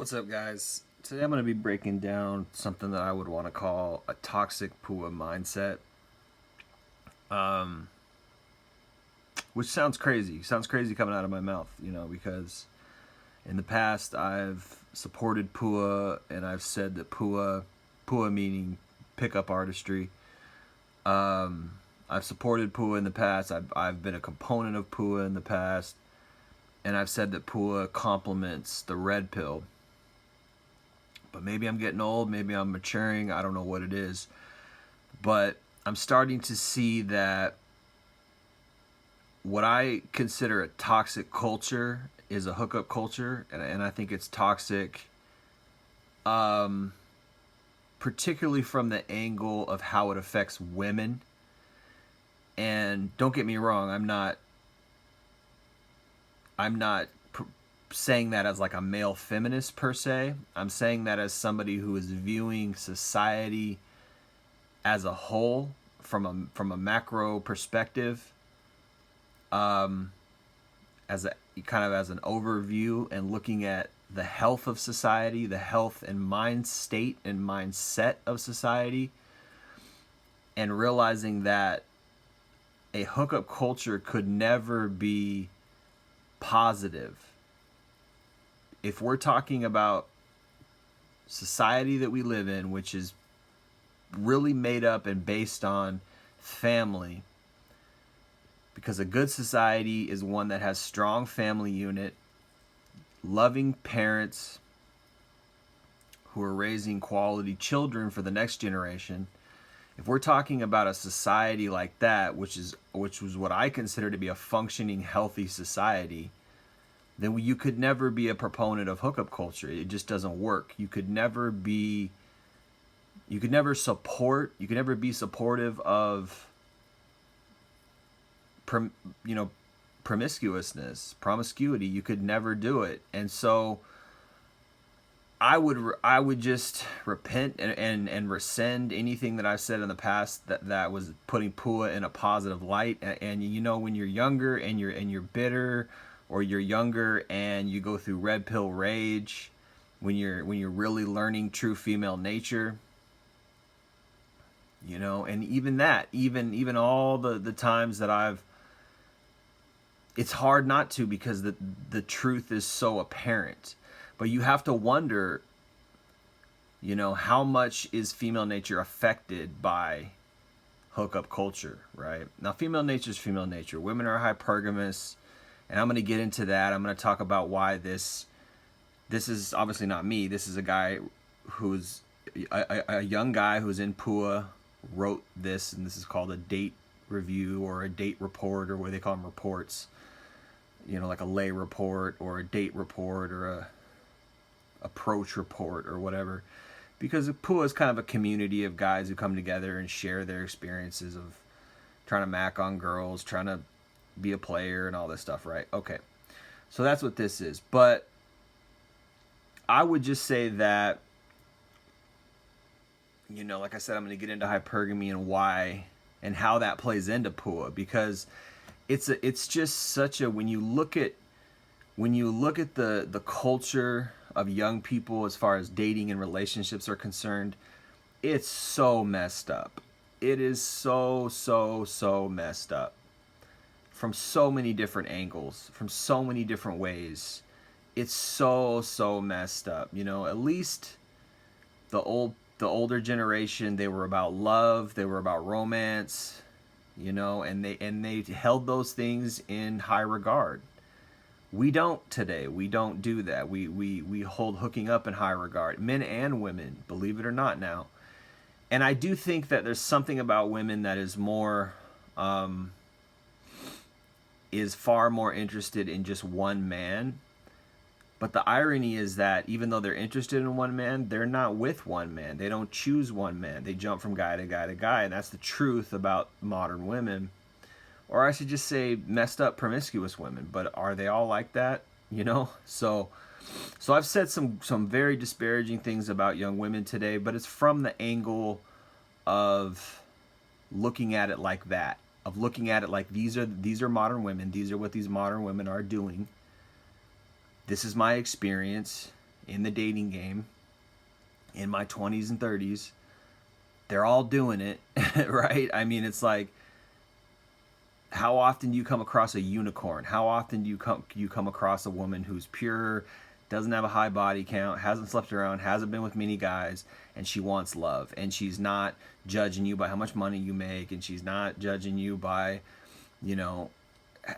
What's up, guys? Today I'm going to be breaking down something that I would want to call a toxic PUA mindset, um, which sounds crazy. Sounds crazy coming out of my mouth, because in the past I've supported PUA and I've said that PUA meaning pickup artistry. I've supported PUA in the past. I've been a component of PUA in the past, and I've said that PUA complements the red pill. But maybe I'm getting old, maybe I'm maturing, I don't know what it is. But I'm starting to see that what I consider a toxic culture is a hookup culture, and I think it's toxic, particularly from the angle of how it affects women. And don't get me wrong, I'm not saying that as like a male feminist per se. I'm saying that as somebody who is viewing society as a whole from a macro perspective, as a kind of as an overview, and looking at the health of society, the health and mind state and mindset of society, and realizing that a hookup culture could never be positive. If we're talking about society that we live in, which is really made up and based on family, because a good society is one that has strong family unit, loving parents who are raising quality children for the next generation. If we're talking about a society like that, which was what I consider to be a functioning, healthy society, then you could never be a proponent of hookup culture. It just doesn't work. You could never be supportive of promiscuity. You could never do it. And so I would just repent and rescind anything that I've said in the past that was putting PUA in a positive light. And when you're younger and you're bitter, or you're younger and you go through red pill rage, when you're really learning true female nature, and even all the times that it's hard not to, because the truth is so apparent. But you have to wonder, how much is female nature affected by hookup culture, right? Now, female nature is female nature. Women are hypergamous, and I'm going to get into that. I'm going to talk about why this is obviously not me. This is a guy who's a young guy who's in PUA, wrote this, and this is called a date review or a date report, or what they call them, reports. Like a lay report or a date report or a approach report or whatever. Because PUA is kind of a community of guys who come together and share their experiences of trying to mac on girls, trying to be a player and all this stuff, right? Okay. So that's what this is. But I would just say that, like I said, I'm going to get into hypergamy and why and how that plays into PUA, because it's just such a, when you look at the culture of young people as far as dating and relationships are concerned, it's so messed up. It is so messed up from so many different angles, from so many different ways. It's so messed up. At least the older generation, they were about love, they were about romance, and they held those things in high regard. We don't today. We don't do that. We hold hooking up in high regard, men and women, believe it or not now. And I do think that there's something about women that is far more interested in just one man. But the irony is that even though they're interested in one man, they're not with one man. They don't choose one man. They jump from guy to guy to guy. And that's the truth about modern women. Or I should just say messed up promiscuous women. But are they all like that? So I've said some very disparaging things about young women today, but it's from the angle of looking at it like that. Of looking at it like these are modern women. These are what these modern women are doing. This is my experience. in the dating game in my 20s and 30s. They're all doing it, right? I mean, it's like, how often do you come across a unicorn? How often do you come across a woman who's pure, doesn't have a high body count, hasn't slept around, hasn't been with many guys, and she wants love, and she's not judging you by how much money you make, and she's not judging you by, you know,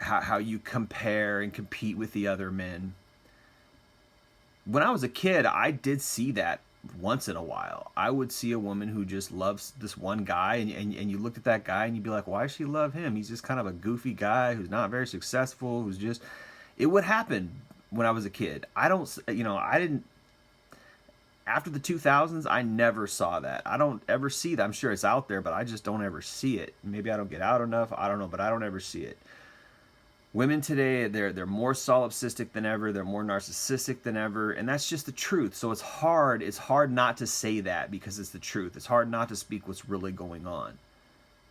how you compare and compete with the other men. When I was a kid, I did see that once in a while. I would see a woman who just loves this one guy, and you looked at that guy and you'd be like, why does she love him? He's just kind of a goofy guy who's not very successful, who's just... It would happen when I was a kid. I didn't... After the 2000s, I never saw that. I don't ever see that. I'm sure it's out there, but I just don't ever see it. Maybe I don't get out enough. I don't know, but I don't ever see it. Women today, they're more solipsistic than ever. They're more narcissistic than ever, and that's just the truth. So it's hard not to say that, because it's the truth. It's hard not to speak what's really going on,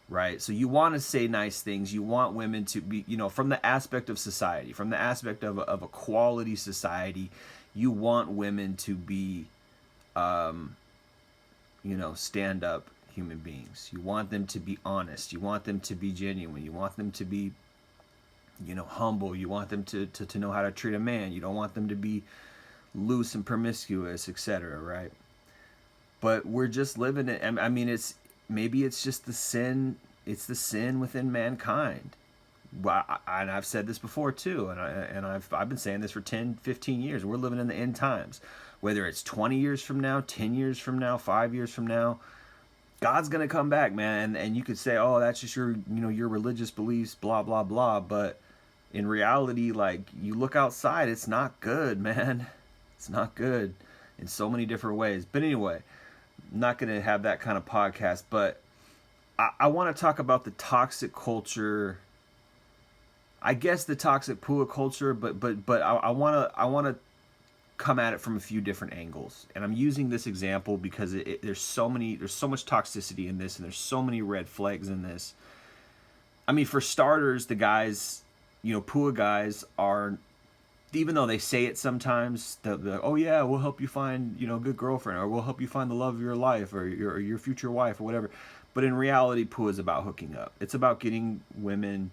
right? So you want to say nice things. You want women to be, from the aspect of society, from the aspect of a quality society, you want women to be, stand up human beings. You want them to be honest. You want them to be genuine. You want them to be, humble. You want them to know how to treat a man. You don't want them to be loose and promiscuous, etc., right? But we're just living it. I mean, it's just the sin. It's the sin within mankind. Well, and I've said this before too, and I've been saying this for 10, 15 years. We're living in the end times. Whether it's 20 years from now, 10 years from now, 5 years from now, God's gonna come back, man. And you could say, oh, that's just your religious beliefs, blah blah blah. But in reality, like, you look outside, it's not good, man. It's not good in so many different ways. But anyway, I'm not gonna have that kind of podcast. But I want to talk about the toxic culture. I guess the toxic PUA culture, but I want to come at it from a few different angles. And I'm using this example because there's so much toxicity in this, and there's so many red flags in this. I mean, for starters, the guys, PUA guys are, even though they say it sometimes, they're like, oh yeah, we'll help you find, a good girlfriend, or we'll help you find the love of your life, or your future wife, or whatever. But in reality, PUA is about hooking up. It's about getting women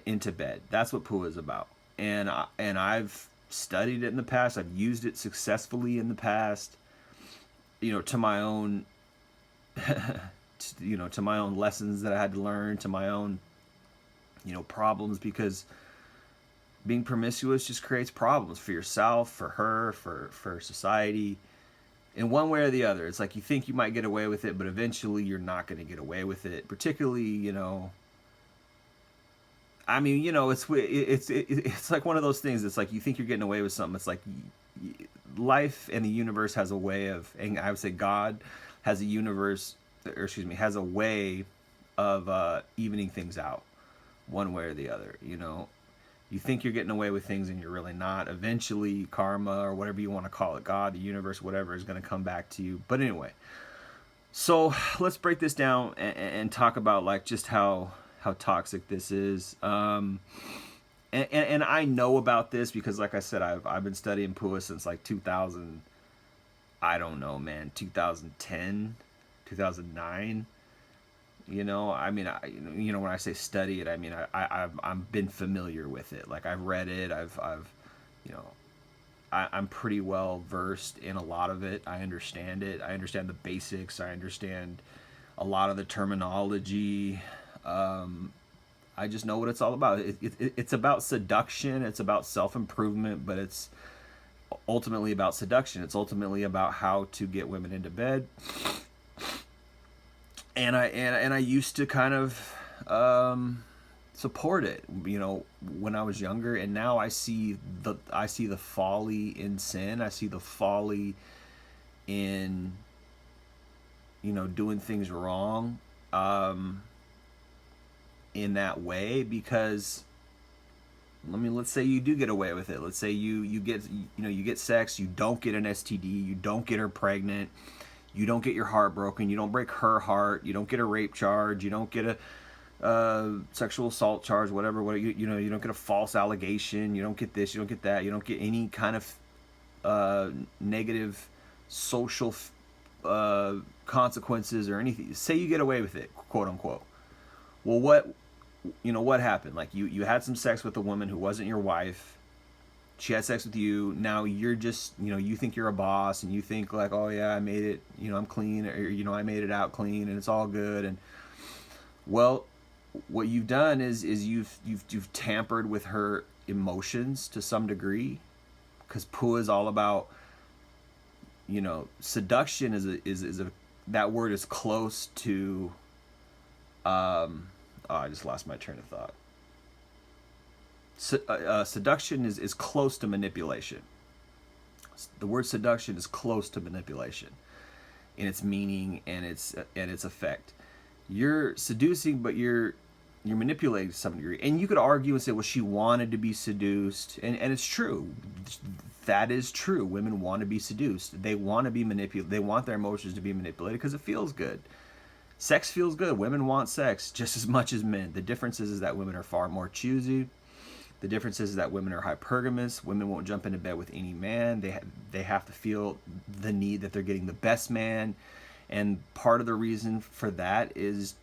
into bed. That's what PUA is about. And I've studied it in the past. I've used it successfully in the past, to my own, to my own lessons that I had to learn, to my own, problems, because being promiscuous just creates problems for yourself, for her, for society, in one way or the other. It's like you think you might get away with it, but eventually you're not going to get away with it. Particularly, I mean, it's like one of those things. It's like you think you're getting away with something. It's like life and the universe has a way of, and I would say God has has a way of evening things out, one way or the other. You think you're getting away with things and you're really not. Eventually, karma, or whatever you want to call it, God, the universe, whatever, is going to come back to you. But anyway, so let's break this down and talk about, like, just how toxic this is. And I know about this because, like I said, I've been studying PUA since like 2000. I don't know, man, 2010, 2009. I mean, when I say study it, I mean I've been familiar with it. Like, I've read it. I'm pretty well versed in a lot of it. I understand it. I understand the basics. I understand a lot of the terminology. I just know what it's all about. It's about seduction. It's about self-improvement, but it's ultimately about seduction. It's ultimately about how to get women into bed. And I used to kind of support it, when I was younger, and now I see the folly in sin. I see the folly in doing things wrong in that way, because let's say you do get away with it. Let's say you get sex, you don't get an STD, you don't get her pregnant, you don't get your heart broken, you don't break her heart, you don't get a rape charge, you don't get a sexual assault charge, whatever, you don't get a false allegation, you don't get this, you don't get that, you don't get any kind of negative social consequences or anything. Say you get away with it, quote unquote. Well, what happened? Like you had some sex with a woman who wasn't your wife. She had sex with you. Now you're just, you think you're a boss, and you think like, oh yeah, I made it, I'm clean, or I made it out clean, and it's all good. And well, what you've done is you've tampered with her emotions to some degree, because PUA is all about, seduction is a that word is close to I just lost my train of thought. Seduction is close to manipulation. The word seduction is close to manipulation in its meaning and its effect. You're seducing, but you're manipulating to some degree. And you could argue and say, well, she wanted to be seduced, and it's true. That is true. Women want to be seduced. They want to be manipulated. They want their emotions to be manipulated because it feels good. Sex feels good. Women want sex just as much as men. The difference is that women are far more choosy. The difference is that women are hypergamous. Women won't jump into bed with any man. They have to feel the need that they're getting the best man, and part of the reason for that is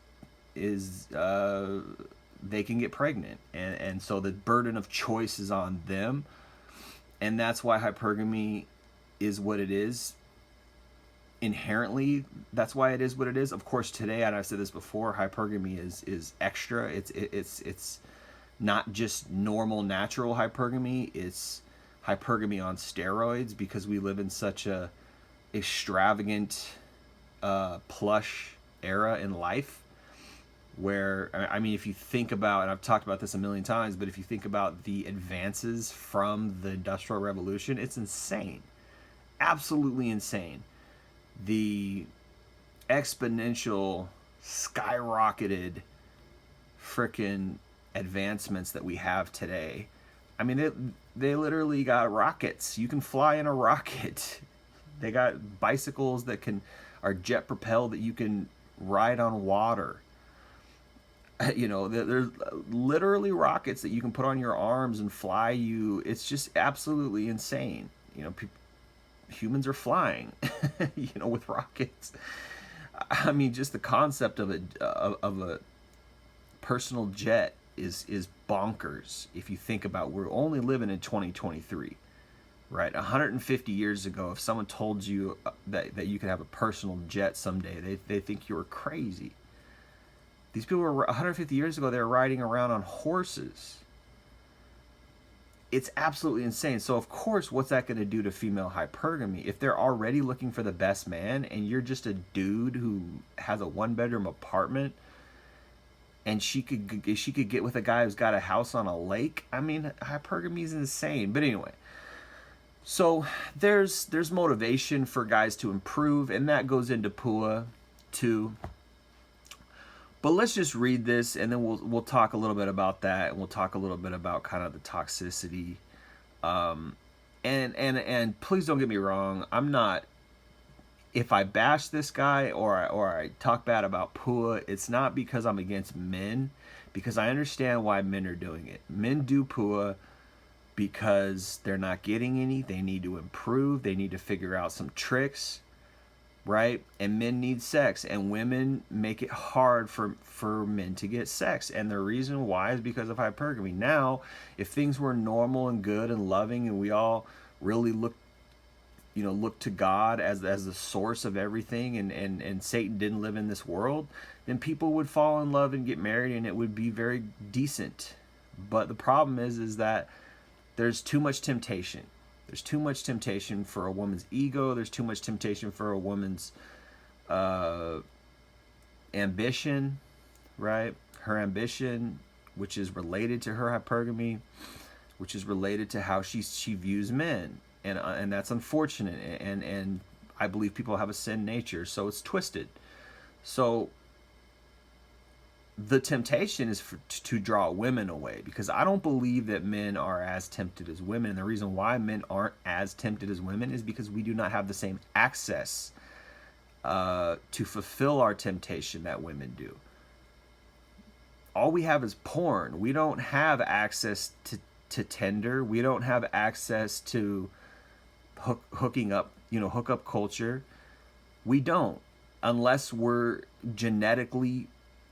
they can get pregnant, and so the burden of choice is on them, and that's why hypergamy is what it is. Inherently, that's why it is what it is. Of course, today, and I've said this before, hypergamy is extra. It's not just normal, natural hypergamy. It's hypergamy on steroids, because we live in such a extravagant, plush era in life, where, I mean, if you think about, and I've talked about this a million times, but if you think about the advances from the Industrial Revolution, it's insane. Absolutely insane. The exponential, skyrocketed frickin' advancements that we have today. I mean, they literally got rockets. You can fly in a rocket. They got bicycles that are jet propelled, that you can ride on water. There's literally rockets that you can put on your arms and fly you. It's just absolutely insane. Humans are flying, with rockets. I mean, just the concept of a personal jet is bonkers. If you think about, we're only living in 2023, right? 150 years ago, if someone told you that you could have a personal jet someday, they think you were crazy. These people were 150 years ago, they were riding around on horses. It's absolutely insane. So of course, what's that going to do to female hypergamy? If they're already looking for the best man, and you're just a dude who has a 1-bedroom apartment, and she could get with a guy who's got a house on a lake, I mean, hypergamy is insane. But anyway, so there's motivation for guys to improve, and that goes into PUA too. But let's just read this, and then we'll talk a little bit about that, and we'll talk a little bit about kind of the toxicity. And please don't get me wrong. I'm not. If I bash this guy or I talk bad about PUA, it's not because I'm against men, because I understand why men are doing it. Men do PUA because they're not getting any. They need to improve. They need to figure out some tricks. Right? And men need sex, and women make it hard for men to get sex, and the reason why is because of hypergamy. Now, if things were normal and good and loving, and we all really look to God as the source of everything, and Satan didn't live in this world, then people would fall in love and get married, and it would be very decent. But the problem is that there's too much temptation. There's too much temptation for a woman's ego. There's too much temptation for a woman's ambition, right? Her ambition, which is related to her hypergamy, which is related to how she views men, and that's unfortunate. And I believe people have a sin nature, so it's twisted. So the temptation is to draw women away, because I don't believe that men are as tempted as women. And the reason why men aren't as tempted as women is because we do not have the same access to fulfill our temptation that women do. All we have is porn. We don't have access to Tinder. We don't have access to hooking up, hookup culture. We don't, unless we're genetically,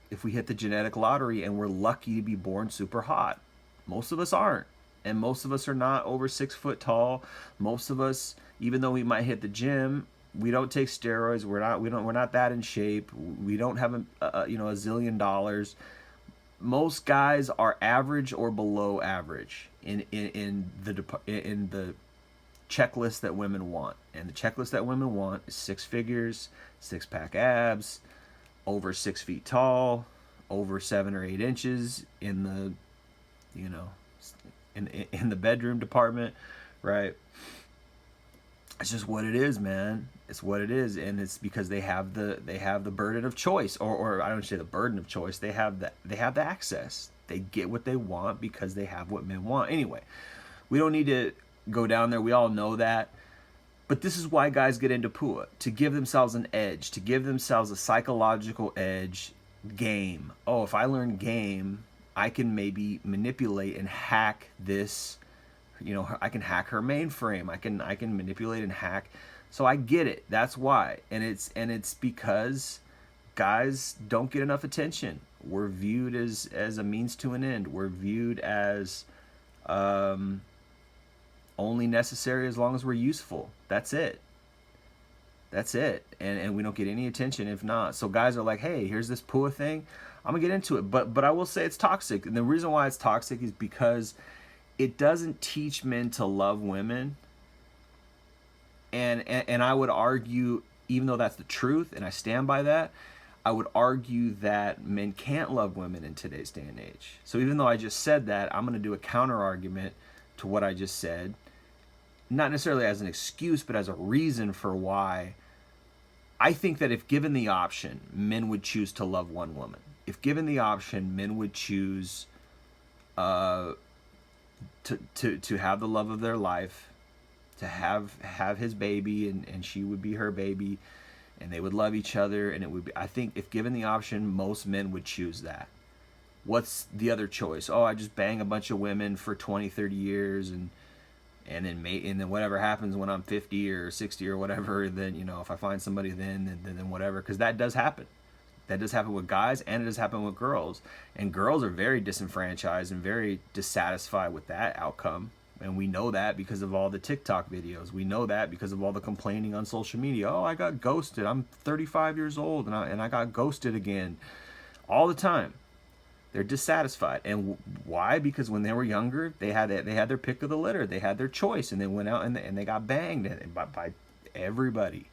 if we hit the genetic lottery and we're lucky to be born super hot. Most of us aren't. And most of us are not over 6 foot tall. Most of us, even though we might hit the gym, we don't take steroids. We're not that in shape. We don't have a zillion dollars. Most guys are average or below average in the checklist that women want. And the checklist that women want is 6 figures, 6-pack abs, over 6 feet tall, over 7 or 8 inches in the, in the bedroom department, right? It's just what it is, man. It's what it is, and it's because they have the burden of choice, or I don't say the burden of choice. They have the access. They get what they want because they have what men want. Anyway, we don't need to go down there. We all know that. But this is why guys get into PUA, to give themselves an edge, to give themselves a psychological edge. Game. Oh, if I learn game, I can maybe manipulate and hack this. I can hack her mainframe. I can manipulate and hack. So I get it. That's why. And it's because guys don't get enough attention. We're viewed as a means to an end. We're viewed as only necessary as long as we're useful. That's it. That's it. And we don't get any attention if not. So guys are like, hey, here's this PUA thing. I'm gonna get into it. But I will say it's toxic. And the reason why it's toxic is because it doesn't teach men to love women. And I would argue, even though that's the truth, and I stand by that, I would argue that men can't love women in today's day and age. So even though I just said that, I'm going to do a counter argument to what I just said. Not necessarily as an excuse, but as a reason for why I think that if given the option, men would choose to love one woman. If given the option, men would choose to have the love of their life, to have his baby, and she would be her baby, and they would love each other, and it would be, I think if given the option, most men would choose that. What's the other choice? Oh, I just bang a bunch of women for 20, 30 years and then whatever happens when I'm 50 or 60 or whatever, then if I find somebody then whatever, because that does happen. That does happen with guys, and it does happen with girls. And girls are very disenfranchised and very dissatisfied with that outcome. And we know that because of all the TikTok videos. We know that because of all the complaining on social media. Oh, I got ghosted. I'm 35 years old and I got ghosted again. All the time. They're dissatisfied. And why? Because when they were younger, they had their pick of the litter. They had their choice, and they went out and they got banged by everybody.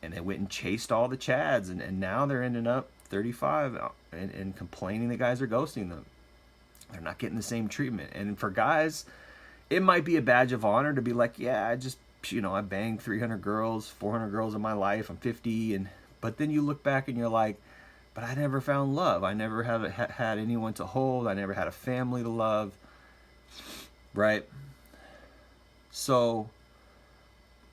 And they went and chased all the chads, and now they're ending up 35 and complaining that guys are ghosting them. They're not getting the same treatment. And for guys, it might be a badge of honor to be like, yeah, I banged 300 girls, 400 girls in my life. I'm 50, but then you look back and you're like, but I never found love. I never had anyone to hold. I never had a family to love. Right? So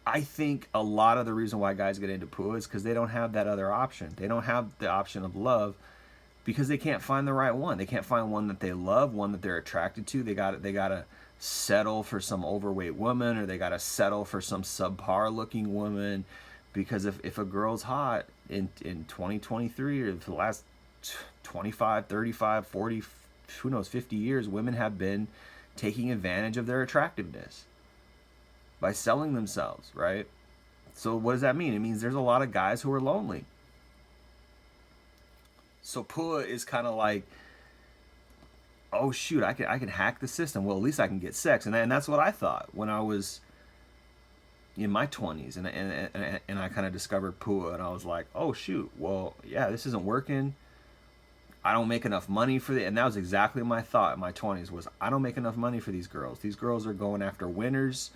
I think a lot of the reason why guys get into PUA is because they don't have that other option. They don't have the option of love because they can't find the right one. They can't find one that they love, one that they're attracted to. They gotta settle for some overweight woman, or they gotta settle for some subpar looking woman. Because if a girl's hot in 2023 or for the last 25, 35, 40, who knows, 50 years, women have been taking advantage of their attractiveness by selling themselves, right? So what does that mean? It means there's a lot of guys who are lonely. So PUA is kind of like, oh shoot, I can hack the system. Well, at least I can get sex, and that's what I thought when I was in my 20s, and I kind of discovered PUA, and I was like, oh shoot, well yeah, this isn't working. I don't make enough money for it. And that was exactly my thought in my 20s was, I don't make enough money for these girls. These girls are going after winners.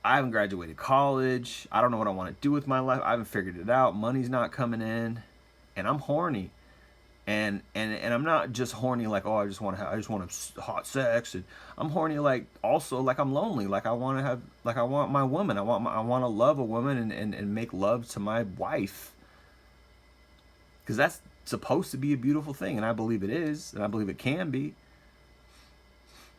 I haven't graduated college. I don't know what I want to do with my life. I haven't figured it out. Money's not coming in, and I'm horny. And I'm not just horny like, oh, I just want hot sex. And I'm horny like also like I'm lonely. Like I want my woman. I want to love a woman and make love to my wife. Because that's supposed to be a beautiful thing, and I believe it is, and I believe it can be.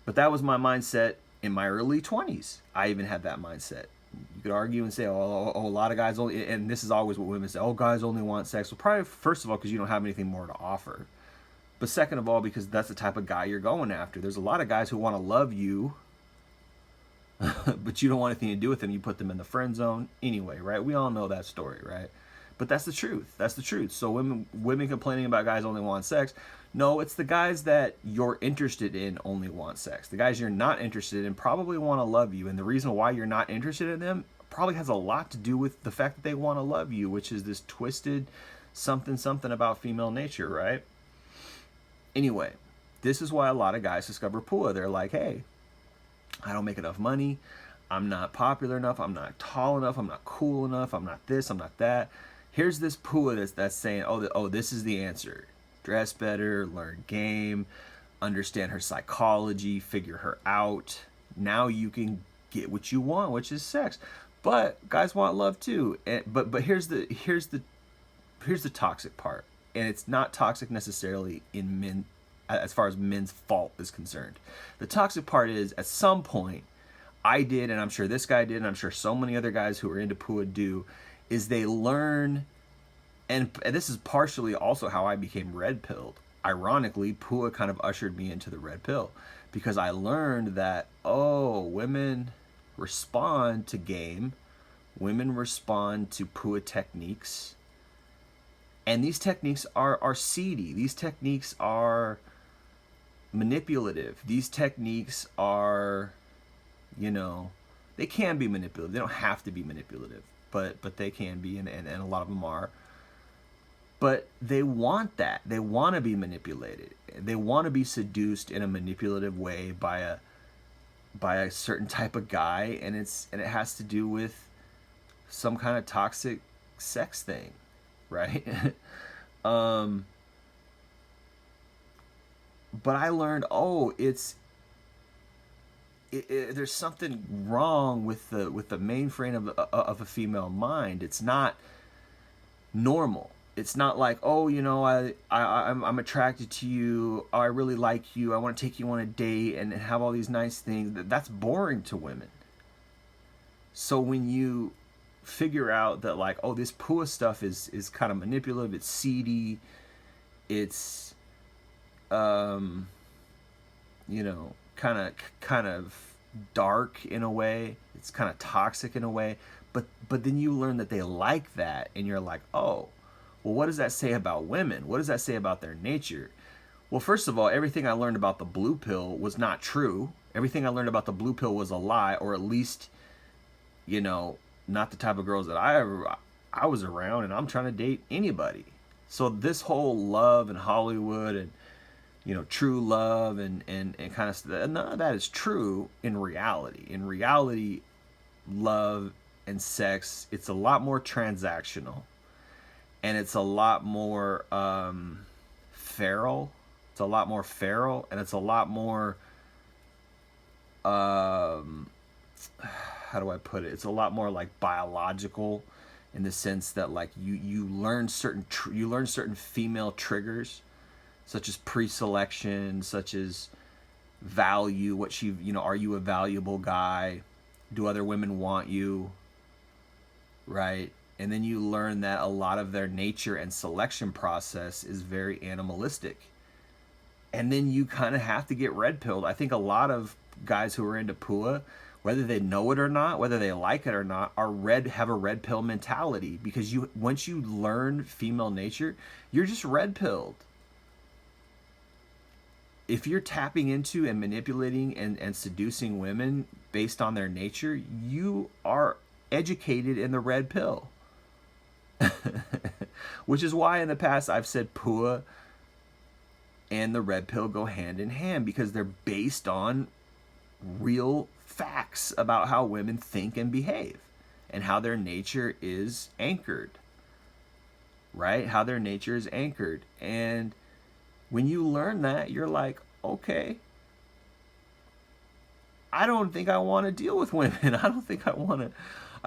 But that was my mindset In my early 20s, I even had that mindset. You could argue and say, a lot of guys only, and this is always what women say, oh, guys only want sex. Well, probably, first of all, because you don't have anything more to offer. But second of all, because that's the type of guy you're going after. There's a lot of guys who want to love you, but you don't want anything to do with them. You put them in the friend zone anyway, right? We all know that story, right? But that's the truth. That's the truth. So women complaining about guys only want sex. No, it's the guys that you're interested in only want sex. The guys you're not interested in probably want to love you. And the reason why you're not interested in them probably has a lot to do with the fact that they want to love you, which is this twisted something about female nature, right? Anyway, this is why a lot of guys discover PUA. They're like, hey, I don't make enough money. I'm not popular enough. I'm not tall enough. I'm not cool enough. I'm not this. I'm not that. Here's this PUA that's saying, oh, this is the answer. Dress better, learn game, understand her psychology, figure her out. Now you can get what you want, which is sex. But guys want love too. But here's the toxic part. And it's not toxic necessarily in men, as far as men's fault is concerned. The toxic part is, at some point, I did, and I'm sure this guy did, and I'm sure so many other guys who are into PUA do, is they learn, and this is partially also how I became red pilled. Ironically, PUA kind of ushered me into the red pill, because I learned that, oh, women respond to game, women respond to PUA techniques, and these techniques are seedy. These techniques are manipulative. These techniques are, they can be manipulative. They don't have to be manipulative, but they can be, and a lot of them are. But they want that. They want to be manipulated. They want to be seduced in a manipulative way by a certain type of guy, and it has to do with some kind of toxic sex thing, right? But I learned, there's something wrong with the mainframe of a female mind. It's not normal. It's not like, I'm attracted to you. Oh, I really like you. I want to take you on a date and have all these nice things. That's boring to women. So when you figure out that, like, this PUA stuff is kind of manipulative, it's seedy, it's kind of dark in a way, it's kind of toxic in a way, but then you learn that they like that, and you're like, oh, well, what does that say about women? What does that say about their nature? Well, first of all, everything I learned about the blue pill was not true. Everything I learned about the blue pill was a lie, or at least, not the type of girls that I was around, and I'm trying to date anybody. So this whole love and Hollywood and, true love and kind of stuff, none of that is true in reality. In reality, love and sex, it's a lot more transactional. And it's a lot more feral. It's a lot more feral, and it's a lot more, how do I put it? It's a lot more like biological, in the sense that, like, you learn certain female triggers, such as pre-selection, such as value. Are you a valuable guy? Do other women want you? Right? And then you learn that a lot of their nature and selection process is very animalistic. And then you kind of have to get red pilled. I think a lot of guys who are into PUA, whether they know it or not, whether they like it or not, have a red pill mentality, because once you learn female nature, you're just red pilled. If you're tapping into and manipulating and seducing women based on their nature, you are educated in the red pill. Which is why in the past I've said PUA and the red pill go hand in hand, because they're based on real facts about how women think and behave, and how their nature is anchored, right? How their nature is anchored. And when you learn that, you're like, okay, I don't think I want to deal with women. I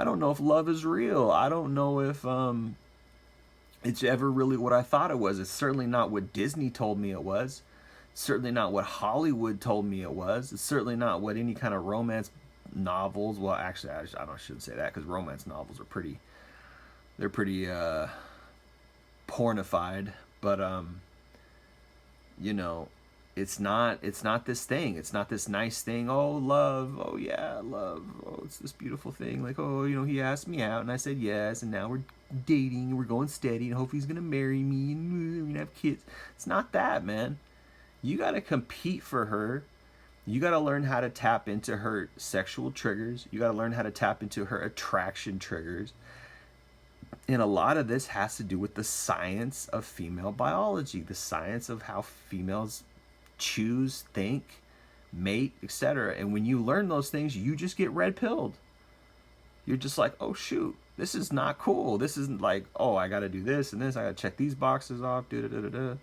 don't know if love is real. I don't know if it's ever really what I thought it was. It's certainly not what Disney told me it was. certainly not what Hollywood told me it was. It's certainly not what any kind of romance novels. Well, actually, I shouldn't say that, because romance novels are pretty. They're pretty pornified, but you know, it's not this thing. It's not this nice thing. Oh, love. Oh yeah, love. Oh, it's this beautiful thing. Like, oh, he asked me out and I said yes, and now we're dating and we're going steady, and hopefully he's gonna marry me and we're gonna have kids. It's not that, man. You gotta compete for her. You gotta learn how to tap into her sexual triggers. You gotta learn how to tap into her attraction triggers. And a lot of this has to do with the science of female biology, the science of how females choose, think, mate, etc. And when you learn those things, you just get red pilled. You're just like, oh shoot, this is not cool. This isn't like, oh, I gotta do this and this, I gotta check these boxes off, da da da da da.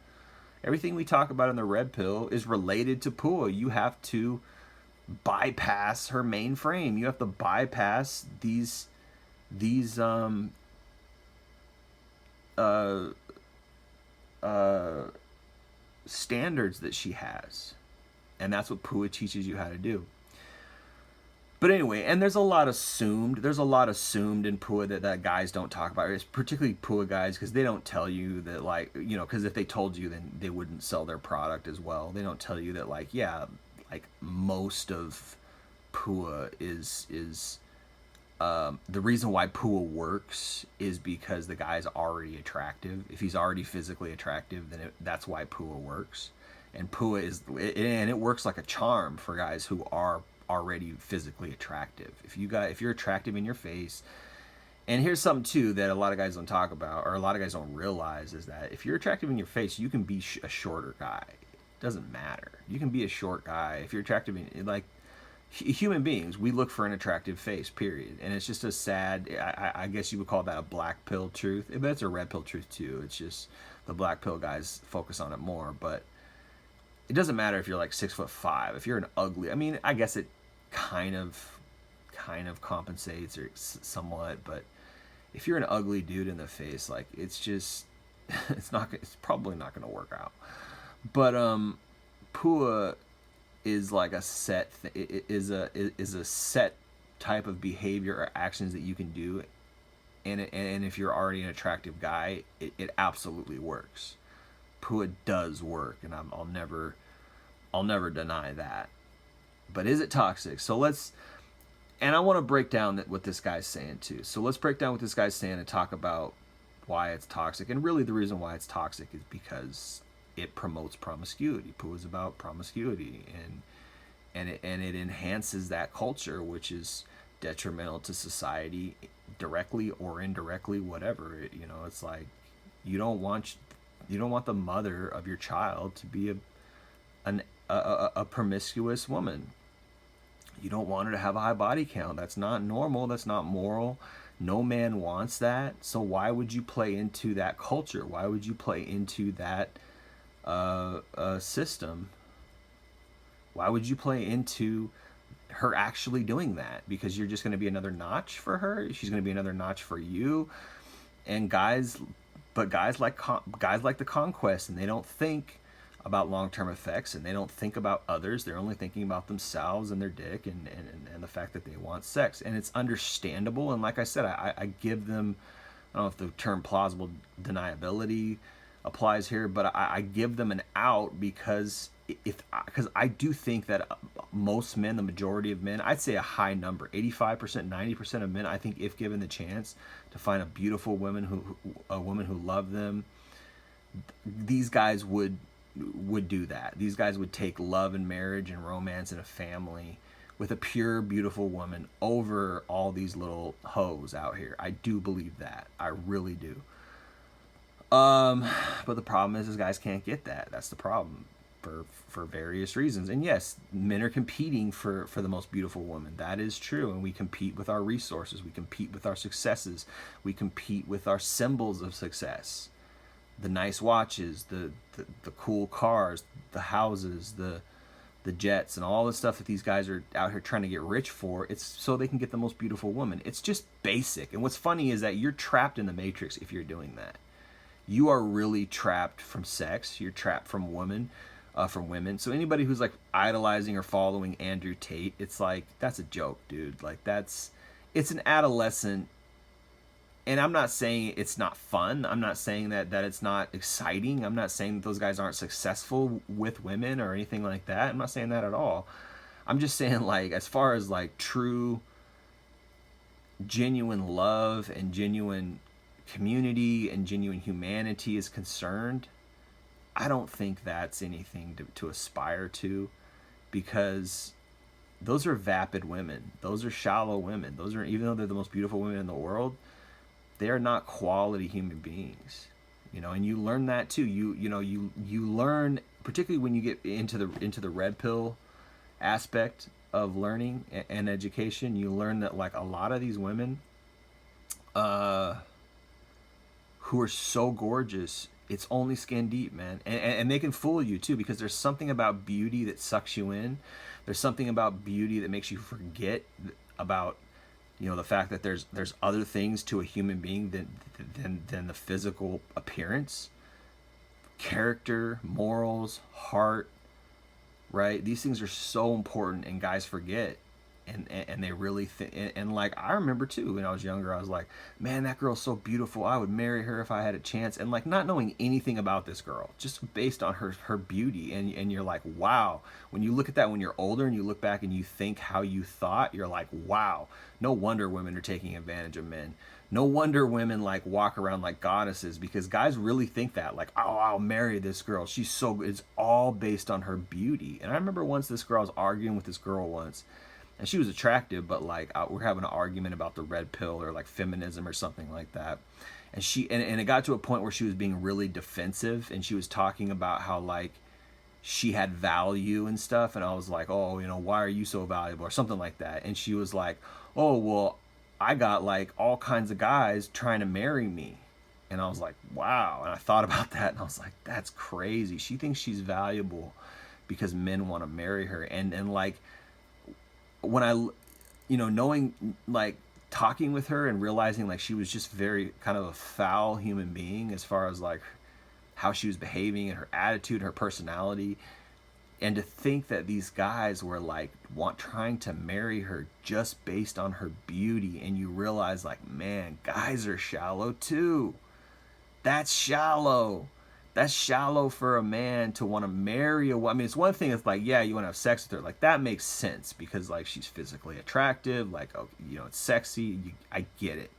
Everything we talk about in the red pill is related to PUA. You have to bypass her mainframe. You have to bypass these standards that she has, and that's what PUA teaches you how to do. But anyway, and there's a lot assumed in PUA that guys don't talk about. It's particularly PUA guys, because they don't tell you that, like, because if they told you, then they wouldn't sell their product as well. They don't tell you that, like, yeah, like most of PUA is the reason why PUA works is because the guy's already attractive. If he's already physically attractive, then that's why PUA works. And it works like a charm for guys who are already physically attractive. If you're attractive in your face, and here's something too that a lot of guys don't talk about, or a lot of guys don't realize, is that if you're attractive in your face, you can be a shorter guy. It doesn't matter. You can be a short guy if you're attractive in, like, human beings, we look for an attractive face, period. And it's just a sad, I guess you would call that a black pill truth, but it's a red pill truth too. It's just the black pill guys focus on it more. But it doesn't matter if you're like 6'5". If you're an ugly, I mean, I guess it kind of compensates, or somewhat. But if you're an ugly dude in the face, like, it's just it's probably not going to work out. But PUA is like a set is a set type of behavior or actions that you can do, and if you're already an attractive guy, it absolutely works. PUA does work, and I'll never deny that. But is it toxic? And I want to break down what this guy's saying too. So let's break down what this guy's saying and talk about why it's toxic. And really the reason why it's toxic is because it promotes promiscuity. PUA is about promiscuity, and it enhances that culture, which is detrimental to society, directly or indirectly, whatever. It's like you don't want the mother of your child to be a promiscuous woman. You don't want her to have a high body count. That's not normal. That's not moral. No man wants that. So why would you play into that culture? Why would you play into that system? Why would you play into her actually doing that? Because you're just going to be another notch for her. She's going to be another notch for you. And guys like the conquest, and they don't think about long-term effects, and they don't think about others. They're only thinking about themselves and their dick and the fact that they want sex. And it's understandable. And like I said, I give them, I don't know if the term plausible deniability applies here, but I give them an out, because I do think that most men, the majority of men, I'd say a high number, 85%, 90% of men, I think, if given the chance to find a beautiful woman who loved them, these guys would do that. These guys would take love and marriage and romance and a family with a pure, beautiful woman over all these little hoes out here. I do believe that. I really do. But the problem is guys can't get that. That's the problem, for various reasons. And yes, men are competing for the most beautiful woman. That is true. And we compete with our resources. We compete with our successes. We compete with our symbols of success. The nice watches, the cool cars, the houses, the jets, and all the stuff that these guys are out here trying to get rich for. It's so they can get the most beautiful woman. It's just basic. And what's funny is that you're trapped in the matrix if you're doing that. You are really trapped from sex. You're trapped from women. from women. So anybody who's like idolizing or following Andrew Tate, it's like, that's a joke, dude. Like it's an adolescent. And I'm not saying it's not fun. I'm not saying that it's not exciting. I'm not saying that those guys aren't successful with women or anything like that. I'm not saying that at all. I'm just saying, like, as far as like true, genuine love and genuine community and genuine humanity is concerned, I don't think that's anything to aspire to, because those are vapid women. Those are shallow women. Those are, even though they're the most beautiful women in the world, they are not quality human beings. And you learn that too. You learn, particularly when you get into the red pill aspect of learning and education, you learn that like a lot of these women who are so gorgeous, it's only skin deep, man. And they can fool you too, because there's something about beauty that sucks you in. There's something about beauty that makes you forget about the fact that there's other things to a human being than the physical appearance, character, morals, heart, right? These things are so important, and guys forget, and they really think. And like, I remember too, when I was younger, I was like, man, that girl's so beautiful, I would marry her if I had a chance. And like, not knowing anything about this girl, just based on her beauty. And you're like, wow. When you look at that when you're older and you look back and you think how you thought, you're like, wow, no wonder women are taking advantage of men. No wonder women like walk around like goddesses, because guys really think that, like, oh, I'll marry this girl, she's so good. It's all based on her beauty. And I remember once this girl, I was arguing with this girl once, and she was attractive, but like, we're having an argument about the red pill or like feminism or something like that. And and it got to a point where she was being really defensive, and she was talking about how like she had value and stuff. And I was like, oh, why are you so valuable, or something like that. And she was like, oh, well, I got like all kinds of guys trying to marry me. And I was like, wow. And I thought about that, and I was like, that's crazy. She thinks she's valuable because men want to marry her. And like, when I, knowing, like, talking with her and realizing like she was just very kind of a foul human being as far as like how she was behaving and her attitude, her personality, and to think that these guys were like trying to marry her just based on her beauty. And you realize, like, man, guys are shallow too. That's shallow. That's shallow for a man to want to marry a woman. I mean, it's one thing if like, yeah, you want to have sex with her, like that makes sense because like she's physically attractive, like, oh, it's sexy. I get it.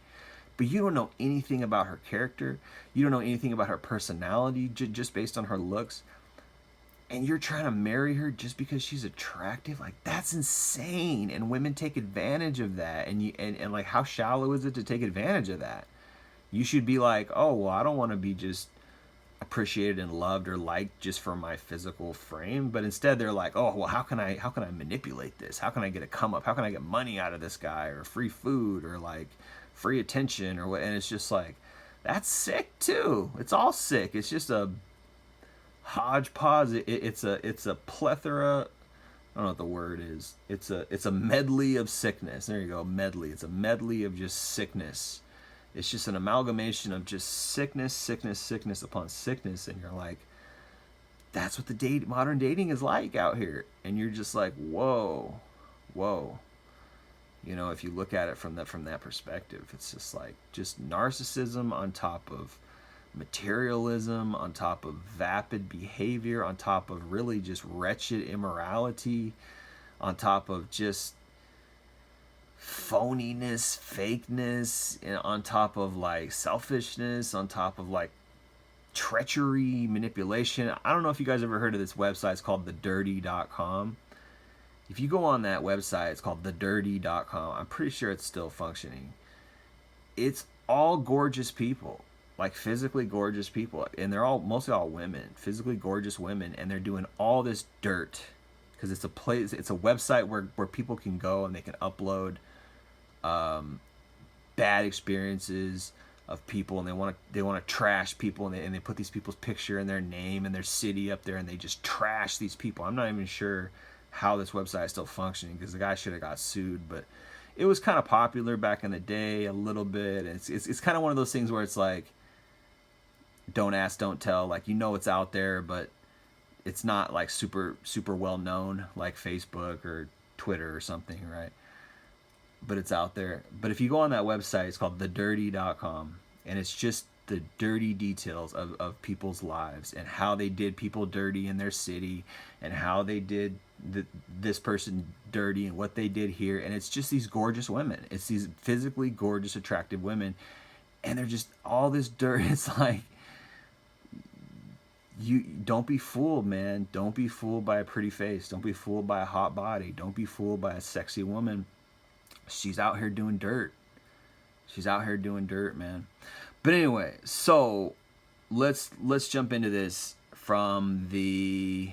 But you don't know anything about her character. You don't know anything about her personality, just based on her looks. And you're trying to marry her just because she's attractive? Like, that's insane. And women take advantage of that. And like, how shallow is it to take advantage of that? You should be like, oh, well, I don't want to be just appreciated and loved or liked just for my physical frame. But instead they're like, oh, well, how can I manipulate this? How can I get a come up? How can I get money out of this guy, or free food, or like free attention, or what? And it's just like, that's sick too. It's all sick. It's just a hodgepodge. It's a plethora. I don't know what the word is. It's a medley of sickness. There you go, medley. It's a medley of just sickness. It's just an amalgamation of just sickness upon sickness. And you're like, that's what the modern dating is like out here. And you're just like, whoa. If you look at it from that perspective, it's just like, just narcissism on top of materialism, on top of vapid behavior, on top of really just wretched immorality, on top of just phoniness, fakeness, and on top of like selfishness, on top of like treachery, manipulation. I don't know if you guys ever heard of this website. It's called thedirty.com. If you go on that website, it's called thedirty.com. I'm pretty sure it's still functioning. It's all gorgeous people, like physically gorgeous people, and they're mostly all women, physically gorgeous women, and they're doing all this dirt because it's a website where people can go and they can upload bad experiences of people, and they want to trash people, and they put these people's picture and their name and their city up there, and they just trash these people. I'm not even sure how this website is still functioning because the guy should have got sued, but it was kind of popular back in the day a little bit. And it's kind of one of those things where it's like, don't ask, don't tell. Like, it's out there, but it's not like super well known like Facebook or Twitter or something, right? But it's out there. But if you go on that website, it's called thedirty.com, and it's just the dirty details of people's lives and how they did people dirty in their city and how they did this person dirty and what they did here. And it's just these gorgeous women. It's these physically gorgeous, attractive women, and they're just all this dirt. It's like, you don't be fooled, man. Don't be fooled by a pretty face. Don't be fooled by a hot body. Don't be fooled by a sexy woman. She's out here doing dirt. She's out here doing dirt, man. But anyway, so let's jump into this from the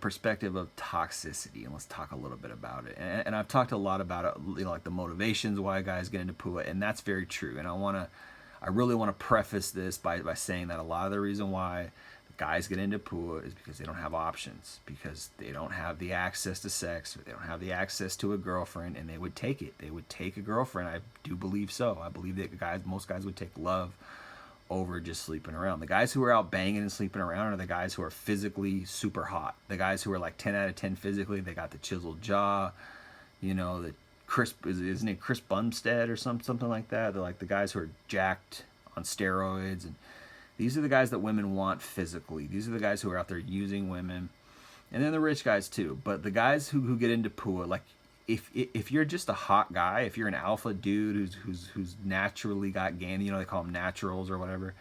perspective of toxicity, and let's talk a little bit about it. And I've talked a lot about it, you know, like the motivations why guys get into PUA, and that's very true. And I really want to preface this by saying that a lot of the reason why guys get into PUA is because they don't have options, because they don't have the access to sex, or they don't have the access to a girlfriend, and they would take it. They would take a girlfriend. I do believe so. I believe that most guys would take love over just sleeping around. The guys who are out banging and sleeping around are the guys who are physically super hot. The guys who are like 10 out of 10 physically. They got the chiseled jaw, you know, the crisp, isn't it Chris Bumstead or something like that? They're like the guys who are jacked on steroids, and these are the guys that women want physically. These are the guys who are out there using women. And then the rich guys too. But the guys who get into PUA, like if you're just a hot guy, if you're an alpha dude who's naturally got game, you know, they call them naturals or whatever,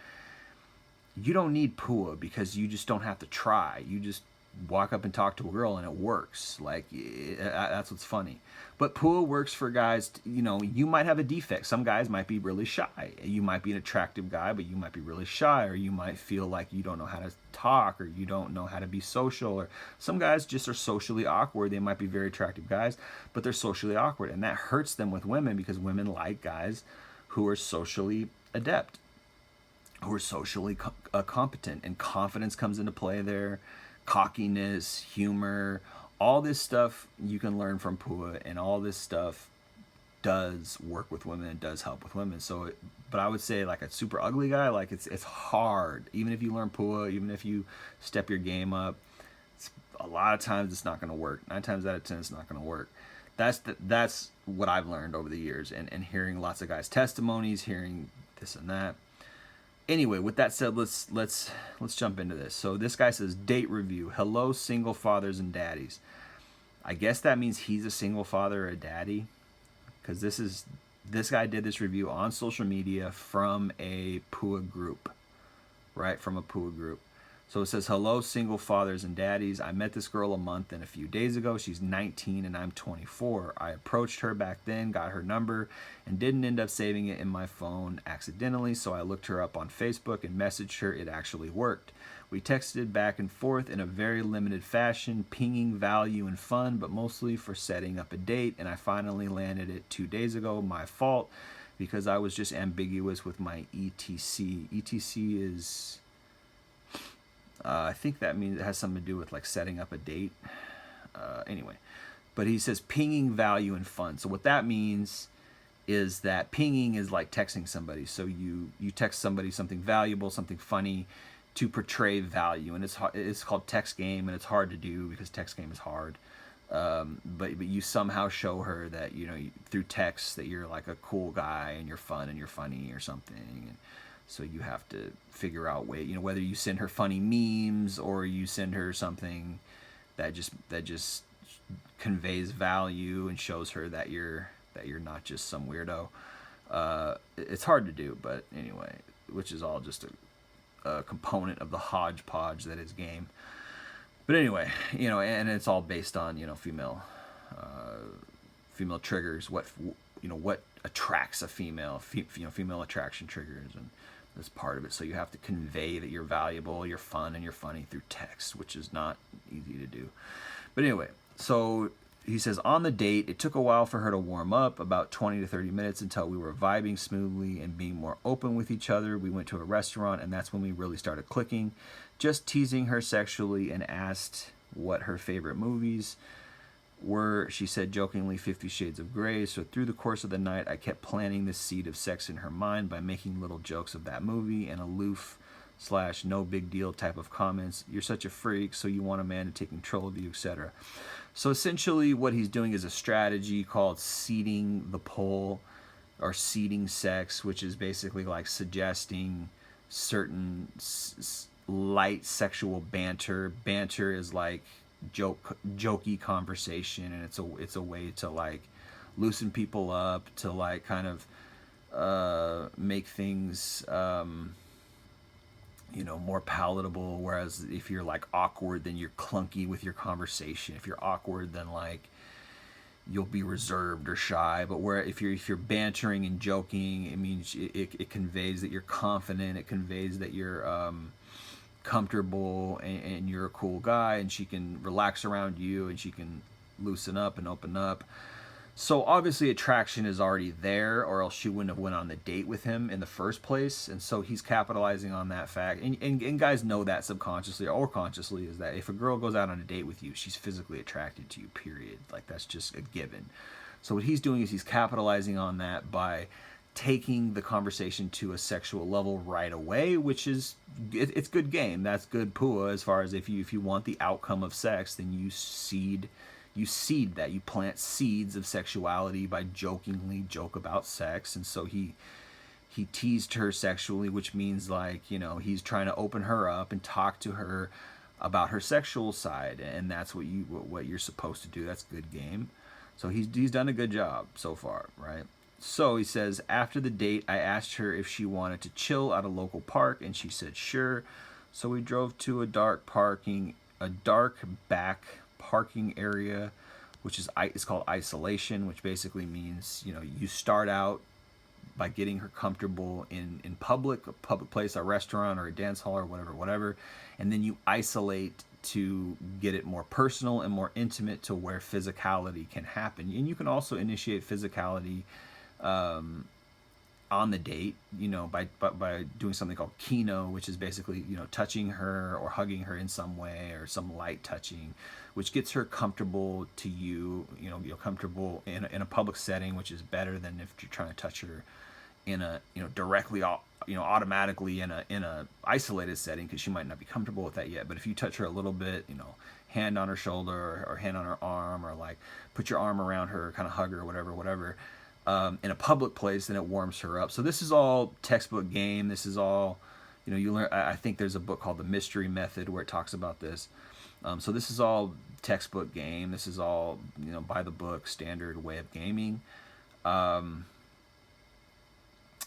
you don't need PUA because you just don't have to try. You just walk up and talk to a girl and it works. Like, that's what's funny. But PUA works for guys, you know, you might have a defect. Some guys might be really shy. You might be an attractive guy, but you might be really shy, or you might feel like you don't know how to talk, or you don't know how to be social, or some guys just are socially awkward. They might be very attractive guys, but they're socially awkward, and that hurts them with women because women like guys who are socially adept, who are socially competent, and confidence comes into play there. Cockiness, humor, all this stuff you can learn from PUA, and all this stuff does work with women and does help with women. So, but I would say like a super ugly guy, like it's hard. Even if you learn PUA, even if you step your game up, a lot of times it's not going to work. 9 times out of 10, it's not going to work. That's what I've learned over the years, and hearing lots of guys' testimonies, hearing this and that. Anyway, with that said, let's jump into this. So this guy says, date review. Hello, single fathers and daddies. I guess that means he's a single father or a daddy, because this guy did this review on social media from a PUA group, right? From a PUA group. So it says, hello, single fathers and daddies. I met this girl a month and a few days ago. She's 19 and I'm 24. I approached her back then, got her number, and didn't end up saving it in my phone accidentally. So I looked her up on Facebook and messaged her. It actually worked. We texted back and forth in a very limited fashion, pinging value and fun, but mostly for setting up a date. And I finally landed it 2 days ago. My fault, because I was just ambiguous with my ETC. ETC is... I think that means it has something to do with like setting up a date. Anyway, but he says pinging value and fun. So what that means is that pinging is like texting somebody. So you text somebody something valuable, something funny, to portray value, and it's called text game, and it's hard to do because text game is hard. But you somehow show her that, you know, through text, that you're like a cool guy and you're fun and you're funny or something. And so you have to figure out whether you send her funny memes or you send her something that just conveys value and shows her that you're not just some weirdo. It's hard to do, but anyway, which is all just a component of the hodgepodge that is game. But anyway, and it's all based on female triggers. What attracts a female, female attraction triggers, and that's part of it. So you have to convey that you're valuable, you're fun, and you're funny through text, which is not easy to do. But anyway, so he says, on the date, it took a while for her to warm up, about 20 to 30 minutes, until we were vibing smoothly and being more open with each other. We went to a restaurant, and that's when we really started clicking, just teasing her sexually, and asked what her favorite movies were. She said jokingly 50 Shades of Grey. So through the course of the night, I kept planting the seed of sex in her mind by making little jokes of that movie and aloof / no big deal type of comments. You're such a freak, so you want a man to take control of you, etc. So essentially what he's doing is a strategy called seeding the pole, or seeding sex, which is basically like suggesting certain light sexual banter. Banter is like jokey conversation, and it's a way to like loosen people up, to like kind of make things more palatable. Whereas if you're like awkward, then you're clunky with your conversation. If you're awkward, then like you'll be reserved or shy. But where if you're bantering and joking, it means it conveys that you're confident. It conveys that you're comfortable, and you're a cool guy, and she can relax around you, and she can loosen up and open up. So obviously attraction is already there, or else she wouldn't have went on the date with him in the first place. And so he's capitalizing on that fact. And guys know that subconsciously or consciously, is that if a girl goes out on a date with you, she's physically attracted to you, period. Like, that's just a given. So what he's doing is he's capitalizing on that by taking the conversation to a sexual level right away, which is, it's good game. That's good PUA, as far as if you want the outcome of sex, then you seed that. You plant seeds of sexuality by jokingly joke about sex. And so he teased her sexually, which means like, he's trying to open her up and talk to her about her sexual side, and that's what you're supposed to do. That's good game. So he's done a good job so far, right? So he says, after the date, I asked her if she wanted to chill at a local park, and she said sure. So we drove to a dark back parking area, which is, it's called isolation, which basically means, you start out by getting her comfortable in a public place, a restaurant or a dance hall or whatever, and then you isolate to get it more personal and more intimate, to where physicality can happen. And you can also initiate physicality on the date, by doing something called kino, which is basically, touching her or hugging her in some way, or some light touching, which gets her comfortable to you, comfortable in a public setting, which is better than if you're trying to touch her in a, directly, automatically in a isolated setting, because she might not be comfortable with that yet. But if you touch her a little bit, hand on her shoulder or hand on her arm, or like put your arm around her, kind of hug her, whatever, in a public place, then it warms her up. So this is all textbook game. This is all, you learn. I think there's a book called The Mystery Method where it talks about this. So this is all textbook game. This is all, by the book, standard way of gaming.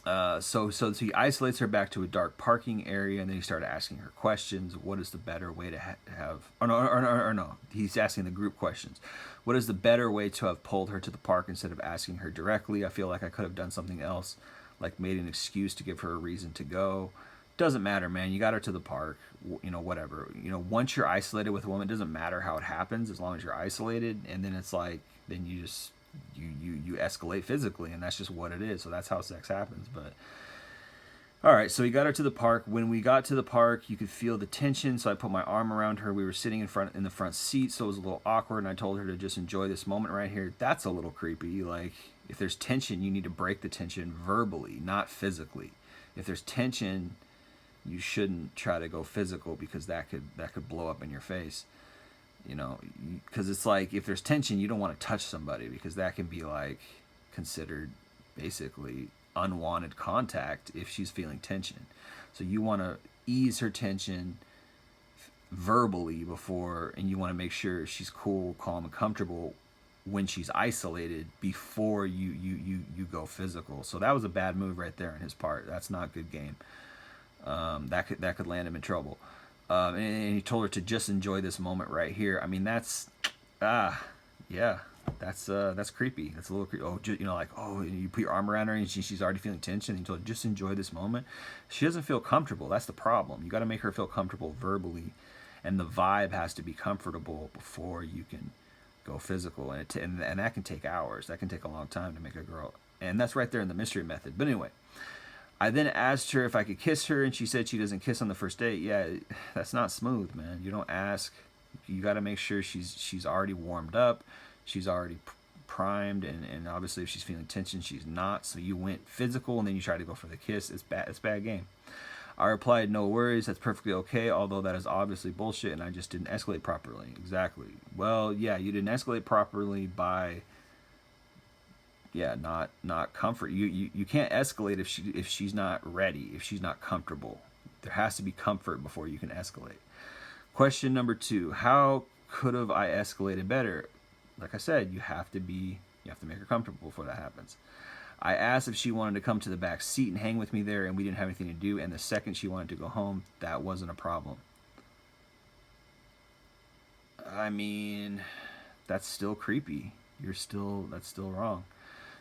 So he isolates her back to a dark parking area, and then he started asking her questions. What is the better way to have? Or no. He's asking the group questions. What is the better way to have pulled her to the park instead of asking her directly? I feel like I could have done something else, like made an excuse to give her a reason to go. Doesn't matter, man. You got her to the park, whatever. Once you're isolated with a woman, it doesn't matter how it happens, as long as you're isolated. And then it's like, then you just, you escalate physically, and that's just what it is. So that's how sex happens. But all right, so he got her to the park. When we got to the park, you could feel the tension, so I put my arm around her. We were sitting in the front seat, so it was a little awkward, and I told her to just enjoy this moment right here. That's a little creepy. Like, if there's tension, you need to break the tension verbally, not physically. If there's tension, you shouldn't try to go physical, because that could blow up in your face. Because it's like, if there's tension, you don't want to touch somebody, because that can be like considered basically unwanted contact if she's feeling tension. So you want to ease her tension verbally before, and you want to make sure she's cool, calm, and comfortable when she's isolated before you go physical. So that was a bad move right there on his part. That's not good game. That could land him in trouble. And he told her to just enjoy this moment right here. I mean, that's creepy. That's a little creepy. You put your arm around her and she's already feeling tension. He told her, just enjoy this moment. She doesn't feel comfortable. That's the problem. You got to make her feel comfortable verbally, and the vibe has to be comfortable before you can go physical. And that can take hours. That can take a long time to make a girl. And that's right there in the Mystery Method. But anyway, I then asked her if I could kiss her, and she said she doesn't kiss on the first date. Yeah, that's not smooth, man. You don't ask. You got to make sure she's already warmed up. She's already primed, and obviously if she's feeling tension, she's not. So you went physical, and then you try to go for the kiss. It's bad game. I replied, no worries, that's perfectly okay, although that is obviously bullshit and I just didn't escalate properly. Exactly. Well, yeah, you didn't escalate properly by, yeah, not comfort. You can't escalate if she's not ready, if she's not comfortable. There has to be comfort before you can escalate. Question number 2, how could have I escalated better? Like I said, you have to make her comfortable before that happens. I asked if she wanted to come to the back seat and hang with me there, and we didn't have anything to do, and the second she wanted to go home, that wasn't a problem. I mean, that's still creepy. That's still wrong.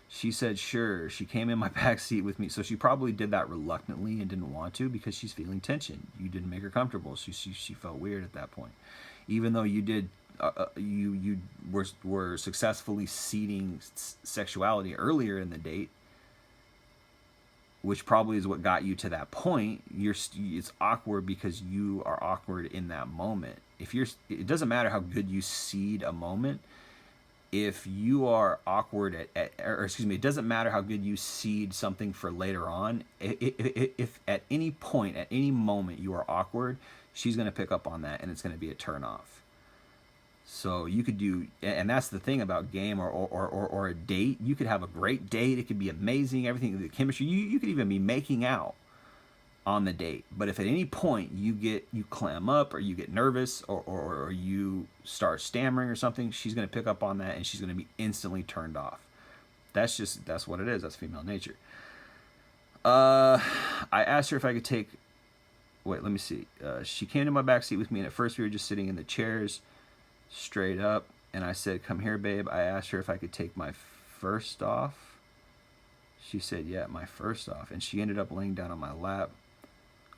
She said sure. She came in my back seat with me, so she probably did that reluctantly and didn't want to because she's feeling tension. You didn't make her comfortable. She felt weird at that point, even though you did. You were successfully seeding sexuality earlier in the date, which probably is what got you to that point. It's awkward because you are awkward in that moment. It doesn't matter how good you seed a moment. If you are awkward it doesn't matter how good you seed something for later on. If at any point, at any moment you are awkward, she's going to pick up on that and it's going to be a turn off. So you could do, and that's the thing about game or a date. You could have a great date. It could be amazing. Everything, the chemistry, you could even be making out on the date. But if at any point you clam up or you get nervous or you start stammering or something, she's going to pick up on that and she's going to be instantly turned off. That's what it is. That's female nature. I asked her if I could take, let me see. She came to my backseat with me, and at first we were just sitting in the chairs straight up, and I said, come here, babe. I asked her if I could take my first off. She said, yeah, my first off, and she ended up laying down on my lap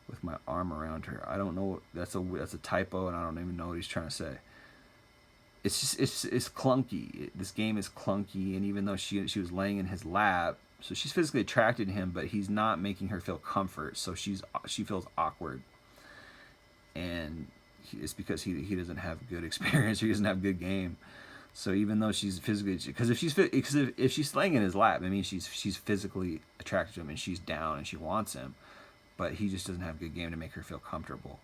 with my arm around her. I don't know, that's a typo, and I don't even know what he's trying to say. It's clunky. This game is clunky, and even though she was laying in his lap, so she's physically attracted to him, but he's not making her feel comfort, so she feels awkward. And it's because he doesn't have good experience, or he doesn't have good game. So even though she's physically, because if she's laying in his lap, I mean she's physically attracted to him and she's down and she wants him, but he just doesn't have good game to make her feel comfortable.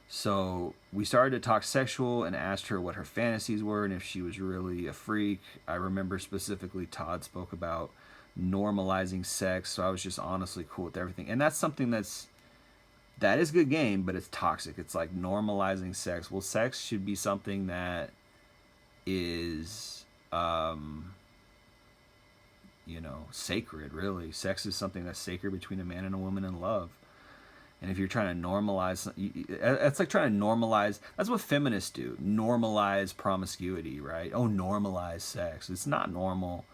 So we started to talk sexual and asked her what her fantasies were and if she was really a freak. I remember specifically Todd spoke about normalizing sex, so I was just honestly cool with everything. And that's something that is good game, but it's toxic. It's like normalizing sex. Well, sex should be something that is sacred. Really, sex is something that's sacred between a man and a woman in love. And if you're trying to normalize, it's like trying to normalize. That's what feminists do. Normalize promiscuity, right? Oh, normalize sex. It's not normal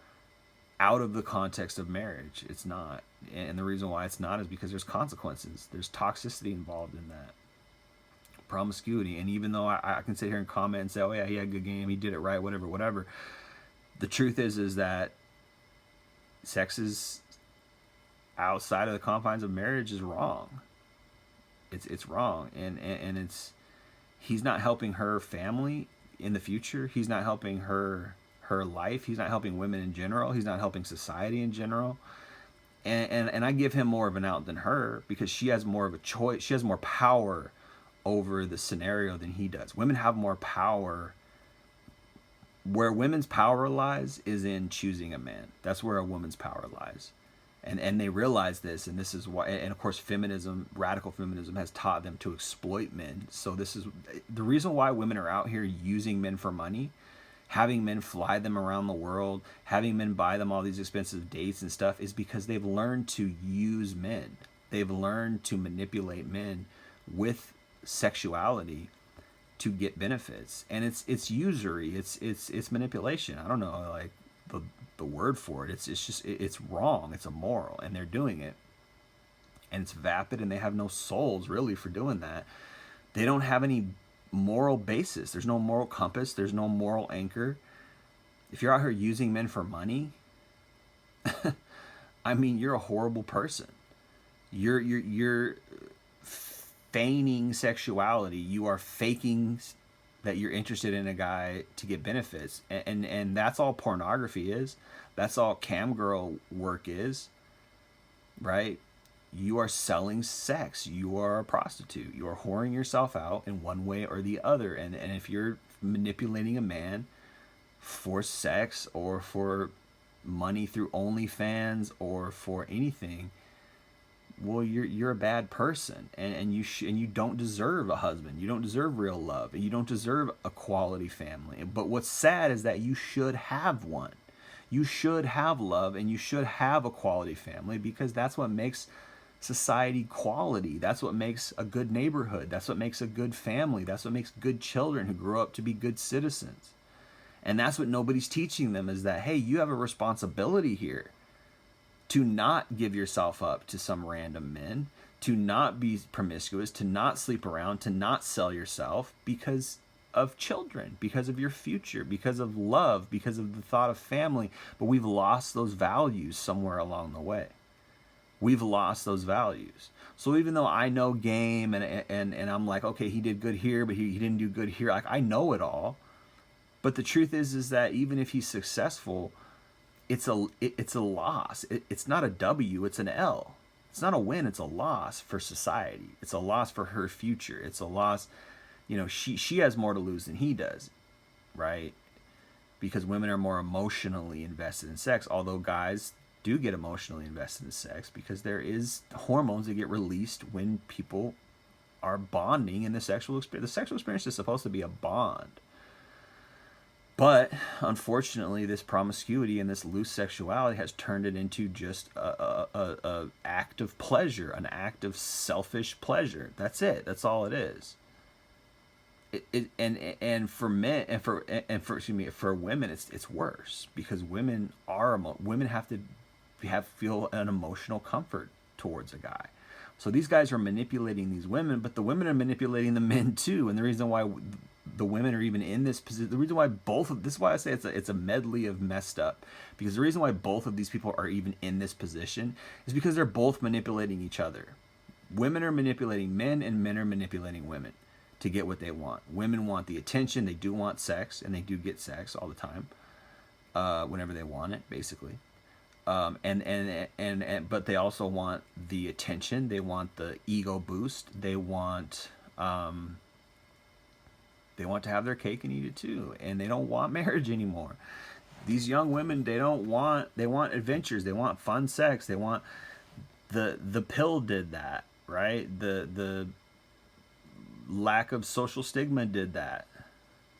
out of the context of marriage. It's not. And the reason why it's not is because there's consequences. There's toxicity involved in that. Promiscuity. And even though I can sit here and comment and say, oh yeah, he had a good game, he did it right, whatever. The truth is that sex is outside of the confines of marriage is wrong. It's wrong. And he's not helping her family in the future. He's not helping her life. He's not helping women in general. He's not helping society in general. And I give him more of an out than her because she has more of a choice. She has more power over the scenario than he does. Women have more power. Where women's power lies is in choosing a man. That's where a woman's power lies. And they realize this, and this is why, and of course radical feminism has taught them to exploit men. So this is the reason why women are out here using men for money, having men fly them around the world, having men buy them all these expensive dates and stuff, is because they've learned to use men. They've learned to manipulate men with sexuality to get benefits. And it's usury, it's manipulation. I don't know, like the word for it. It's wrong, it's immoral, and they're doing it. And it's vapid, and they have no souls really for doing that. They don't have any moral basis. There's no moral compass. There's no moral anchor. If you're out here using men for money, I mean, you're a horrible person. You're feigning sexuality. You are faking that you're interested in a guy to get benefits, and that's all pornography is. That's all cam girl work is, right? you are selling sex. You are a prostitute. You are whoring yourself out in one way or the other. And if you're manipulating a man for sex or for money through OnlyFans or for anything, well, you're a bad person, and you don't deserve a husband. You don't deserve real love, and you don't deserve a quality family. But what's sad is that you should have one. You should have love, and you should have a quality family, because that's what makes society quality. That's what makes a good neighborhood. That's what makes a good family. That's what makes good children who grow up to be good citizens. And that's what nobody's teaching them, is that, hey, you have a responsibility here to not give yourself up to some random men, to not be promiscuous, to not sleep around, to not sell yourself because of children, because of your future, because of love, because of the thought of family. But we've lost those values somewhere along the way. We've lost those values. So even though I know game and I'm like, okay, he did good here, but he didn't do good here. Like, I know it all. But the truth is that even if he's successful, it's a loss. It's not a W, it's an L. It's not a win, it's a loss for society. It's a loss for her future. It's a loss, she has more to lose than he does, right? Because women are more emotionally invested in sex, although guys do get emotionally invested in sex, because there is hormones that get released when people are bonding in the sexual experience. The sexual experience is supposed to be a bond. But unfortunately, this promiscuity and this loose sexuality has turned it into just a act of pleasure, an act of selfish pleasure. That's it. That's all it is. And for men and for women, it's worse, because women have to feel an emotional comfort towards a guy. So these guys are manipulating these women, but the women are manipulating the men too. And the reason why the women are even in this position, the reason why this is why I say it's a medley of messed up, because the reason why both of these people are even in this position is because they're both manipulating each other. Women are manipulating men, and men are manipulating women to get what they want. Women want the attention, they do want sex, and they do get sex all the time, whenever they want it, basically. But they also want the attention. They want the ego boost. They want to have their cake and eat it too, and they don't want marriage anymore. These young women, they want adventures. They want fun sex. They want the pill did that, right? The lack of social stigma did that.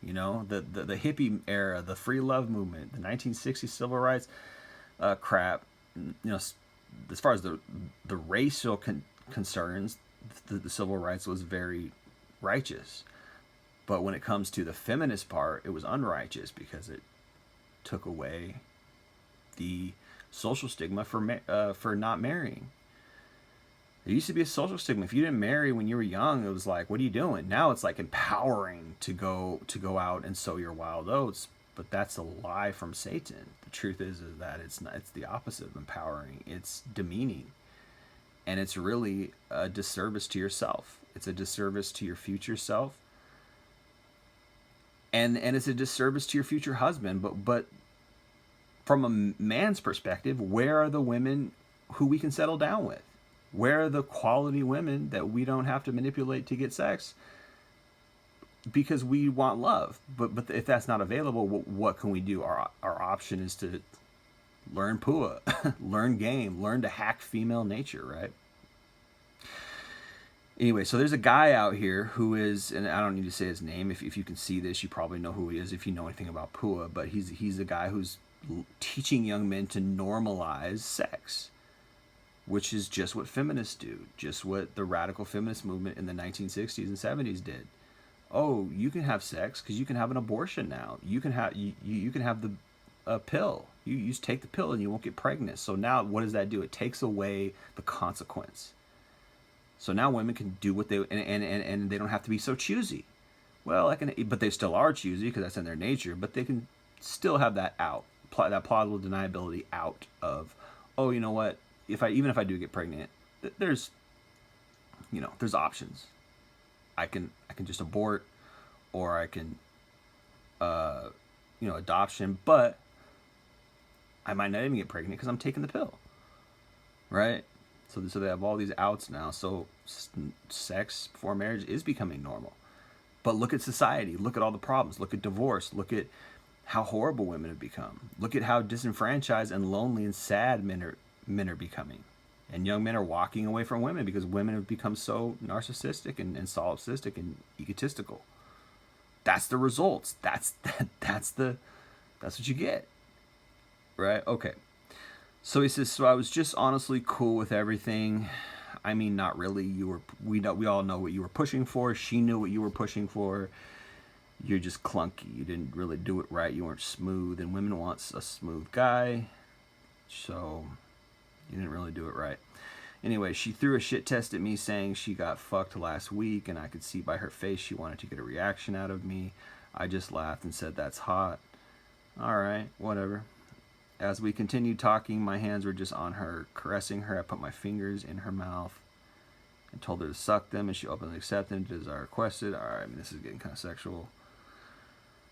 The hippie era, the free love movement, the 1960s civil rights crap. As far as the racial concerns, the civil rights was very righteous. But when it comes to the feminist part, it was unrighteous, because it took away the social stigma for not marrying. There used to be a social stigma. If you didn't marry when you were young, it was like, what are you doing? Now it's like empowering to go out and sow your wild oats. But that's a lie from Satan. The truth is that it's not. It's the opposite of empowering. It's demeaning, and it's really a disservice to yourself. It's a disservice to your future self. And it's a disservice to your future husband. But from a man's perspective, where are the women who we can settle down with? Where are the quality women that we don't have to manipulate to get sex? Because we want love. But if that's not available, what can we do? Our option is to learn PUA, learn game, learn to hack female nature, right? Anyway, so there's a guy out here who is, and I don't need to say his name. If you can see this, you probably know who he is if you know anything about PUA. But he's a guy who's teaching young men to normalize sex, which is just what feminists do, just what the radical feminist movement in the 1960s and 70s did. Oh, you can have sex because you can have an abortion now. You can have you can have the pill. You just take the pill and you won't get pregnant. So now what does that do? It takes away the consequence. So now women can do what they and they don't have to be so choosy. Well, but they still are choosy because that's in their nature. But they can still have that that plausible deniability out of, oh, you know what? Even if I do get pregnant, there's options. I can just abort, or I can adoption, but I might not even get pregnant because I'm taking the pill, right? So they have all these outs now. So sex before marriage is becoming normal. But look at society. Look at all the problems. Look at divorce. Look at how horrible women have become. Look at how disenfranchised and lonely and sad men are becoming. And young men are walking away from women because women have become so narcissistic and solipsistic and egotistical. That's the results. That's what you get. Right? Okay. So he says, so I was just honestly cool with everything. I mean, not really. We all know what you were pushing for. She knew what you were pushing for. You're just clunky. You didn't really do it right. You weren't smooth, and women wants a smooth guy. So you didn't really do it right. Anyway, she threw a shit test at me saying she got fucked last week, and I could see by her face she wanted to get a reaction out of me. I just laughed and said, that's hot. All right, whatever. As we continued talking, my hands were just on her, caressing her. I put my fingers in her mouth and told her to suck them, and she openly accepted it as I requested. All right, I mean, this is getting kind of sexual.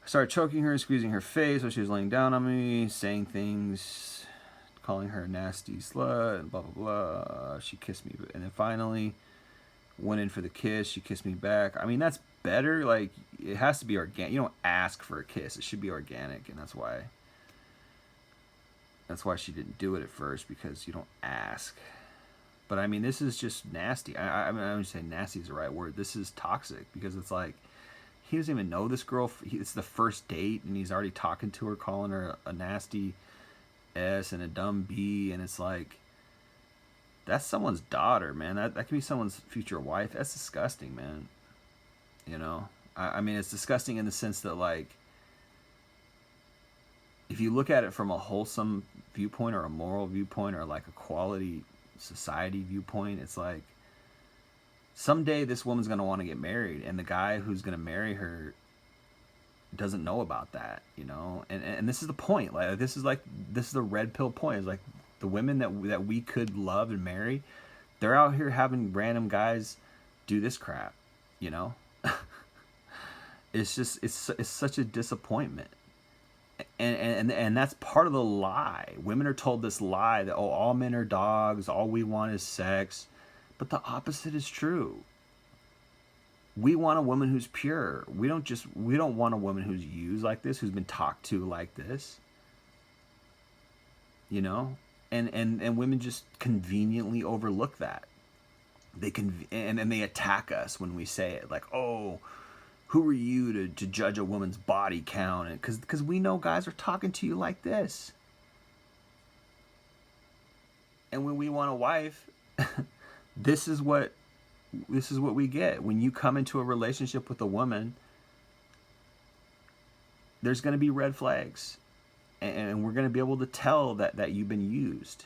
I started choking her and squeezing her face while she was laying down on me, saying things, calling her a nasty slut, and blah, blah, blah. She kissed me, and then finally went in for the kiss. She kissed me back. I mean, that's better. Like, it has to be organic. You don't ask for a kiss. It should be organic, and that's why she didn't do it at first, because you don't ask. But I mean, this is just nasty. I mean, I wouldn't say nasty is the right word. This is toxic, because it's like, he doesn't even know this girl. It's the first date, and he's already talking to her, calling her a nasty S and a dumb B, and it's like, that's someone's daughter, man. That could be someone's future wife. That's disgusting, man. You know? I mean, it's disgusting in the sense that, like, if you look at it from a wholesome viewpoint or a moral viewpoint or like a quality society viewpoint, it's like, someday this woman's going to want to get married, and the guy who's going to marry her doesn't know about that, you know? And this is the point. Like, this is the red pill point. It's like, the women that we could love and marry, they're out here having random guys do this crap, you know? It's just, it's such a disappointment. And that's part of the lie. Women are told this lie that, oh, all men are dogs, all we want is sex. But the opposite is true. We want a woman who's pure. We don't want a woman who's used like this, who's been talked to like this. You know? And women just conveniently overlook that. And they attack us when we say it, like, oh, who are you to judge a woman's body count? And because we know guys are talking to you like this. And when we want a wife, this is what we get. When you come into a relationship with a woman, there's going to be red flags. And we're going to be able to tell that you've been used.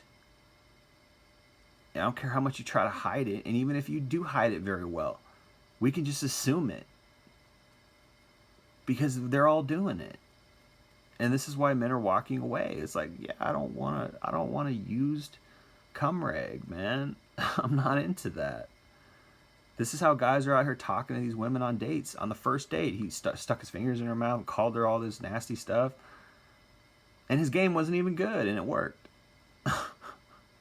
And I don't care how much you try to hide it. And even if you do hide it very well, we can just assume it. Because they're all doing it. And this is why men are walking away. It's like, yeah, I don't want a used cum rag, man. I'm not into that. This is how guys are out here talking to these women on dates. On the first date, he stuck his fingers in her mouth and called her all this nasty stuff. And his game wasn't even good, and it worked.